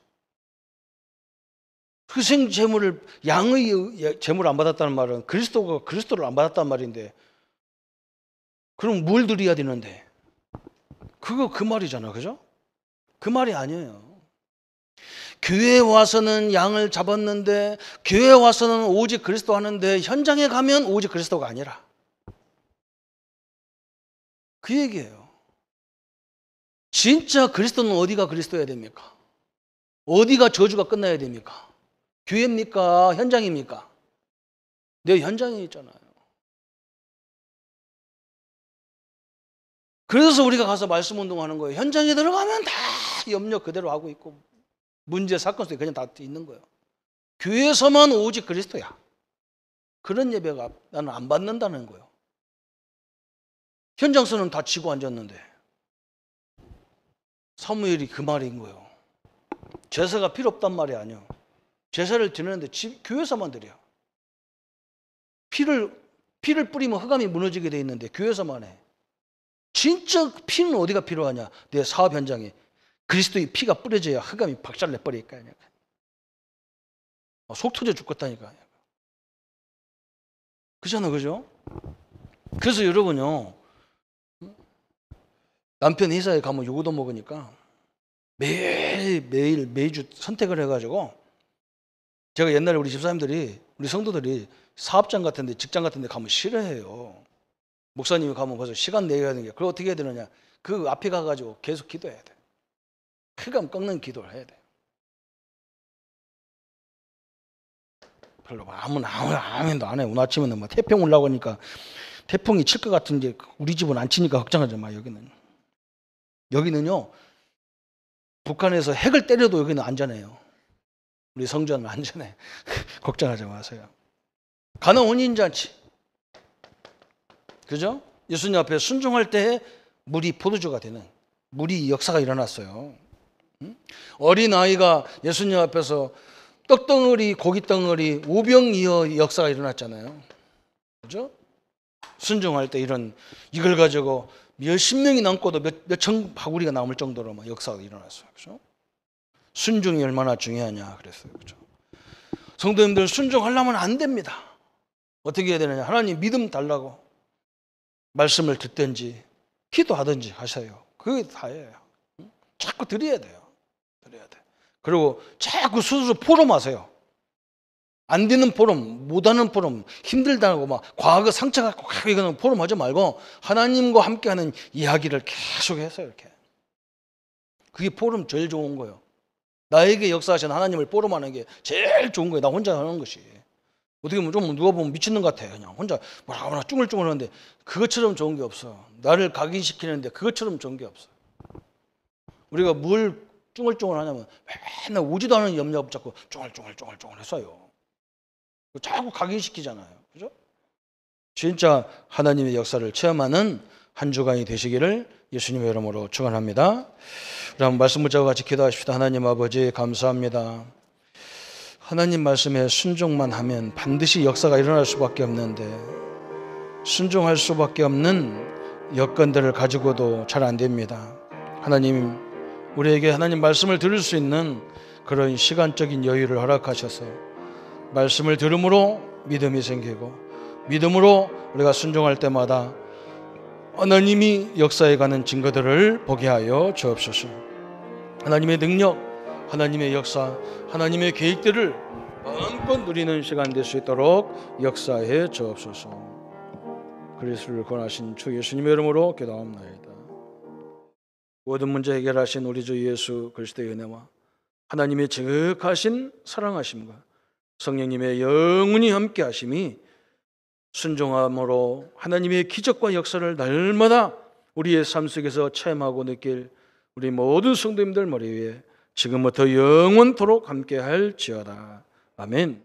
희생 제물을 양의 제물을 안 받았다는 말은 그리스도가 그리스도를 안 받았단 말인데 그럼 뭘 드려야 되는데? 그거 그 말이잖아. 그죠? 그 말이 아니에요. 교회에 와서는 양을 잡았는데 교회에 와서는 오직 그리스도 하는데 현장에 가면 오직 그리스도가 아니라 그 얘기예요. 진짜 그리스도는 어디가 그리스도여야 됩니까? 어디가 저주가 끝나야 됩니까? 교회입니까? 현장입니까? 내 현장에 있잖아요. 그래서 우리가 가서 말씀 운동하는 거예요. 현장에 들어가면 다 염려 그대로 하고 있고 문제 사건 속에 그냥 다 있는 거예요. 교회에서만 오직 그리스도야. 그런 예배가 나는 안 받는다는 거예요. 현장서는 다 지고 앉았는데 사무엘이 그 말인 거예요. 제사가 필요 없단 말이 아니에요. 제사를 드리는데 교회에서만 드려. 피를 뿌리면 흑암이 무너지게 돼 있는데 교회에서만 해. 진짜 피는 어디가 필요하냐? 내 사업 현장에 그리스도의 피가 뿌려져야 흑암이 박살내 버리니까. 속 터져 죽겠다니까. 그잖아, 그죠? 그래서 여러분요, 남편 회사에 가면 요거도 먹으니까 매주 선택을 해가지고 제가 옛날에 우리 집사님들이 우리 성도들이 사업장 같은 데 직장 같은 데 가면 싫어해요. 목사님이 가면 벌써 시간 내야 되는 게 그걸 어떻게 해야 되느냐? 그 앞에 가가지고 계속 기도해야 돼. 흑암 꺾는 기도를 해야 돼요. 별로 아무도 안 해. 오늘 아침에는 뭐 태풍 오려고 하니까 태풍이 칠 것 같은데 우리 집은 안 치니까 걱정하지 마. 여기는요 북한에서 핵을 때려도 여기는 안전해요. 우리 성전은 안전해. 걱정하지 마세요. 가나 혼인잔치, 그죠? 예수님 앞에 순종할 때 물이 포도주가 되는 물이 역사가 일어났어요. 어린 아이가 예수님 앞에서 떡덩어리, 고깃덩어리, 오병이어 역사가 일어났잖아요. 그죠? 순종할 때 이걸 가지고 몇십 명이 남고도 몇천 바구리가 남을 정도로 막 역사가 일어났어요. 그죠? 순종이 얼마나 중요하냐 그랬어요. 그죠? 성도님들 순종하려면 안 됩니다. 어떻게 해야 되느냐? 하나님 믿음 달라고 말씀을 듣든지 기도하든지 하세요. 그게 다예요. 자꾸 드려야 돼요. 드려야 돼. 그리고 자꾸 스스로 포럼하세요. 안 되는 포럼, 못하는 포럼, 힘들다고 막 과거 상처 갖고 이거는 포럼하지 말고 하나님과 함께하는 이야기를 계속 해서요. 이렇게. 그게 포럼 제일 좋은 거예요. 나에게 역사하신 하나님을 포럼하는 게 제일 좋은 거예요. 나 혼자 하는 것이. 어떻게 보면 좀 누가 보면 미치는 것 같아. 그냥 혼자 뭐라 쭈글쭈글 하는데 그것처럼 좋은 게 없어. 나를 각인시키는데 그것처럼 좋은 게 없어. 우리가 뭘 쭈글쭈글 하냐면 맨날 오지도 않은 염려 붙잡고 쭈글쭈글 했어요. 자꾸 각인시키잖아요. 그죠? 진짜 하나님의 역사를 체험하는 한 주간이 되시기를 예수님의 이름으로 축원합니다. 우리 한번 말씀 붙잡고 같이 기도하십시다. 하나님 아버지 감사합니다. 하나님 말씀에 순종만 하면 반드시 역사가 일어날 수밖에 없는데 순종할 수밖에 없는 여건들을 가지고도 잘 안 됩니다. 하나님 우리에게 하나님 말씀을 들을 수 있는 그런 시간적인 여유를 허락하셔서 말씀을 들음으로 믿음이 생기고 믿음으로 우리가 순종할 때마다 하나님이 역사해가는 증거들을 보게 하여 주옵소서. 하나님의 능력, 하나님의 역사, 하나님의 계획들을 마음껏 누리는 시간 될 수 있도록 역사해 주옵소서. 그리스도를 권하신 주 예수님의 이름으로 기도합나이다. 모든 문제 해결하신 우리 주 예수 그리스도의 은혜와 하나님의 지극하신 사랑하심과 성령님의 영원히 함께 하심이 순종함으로 하나님의 기적과 역사를 날마다 우리의 삶 속에서 체험하고 느낄 우리 모든 성도님들 머리 위에 지금부터 영원토록 함께 할지어다. 아멘.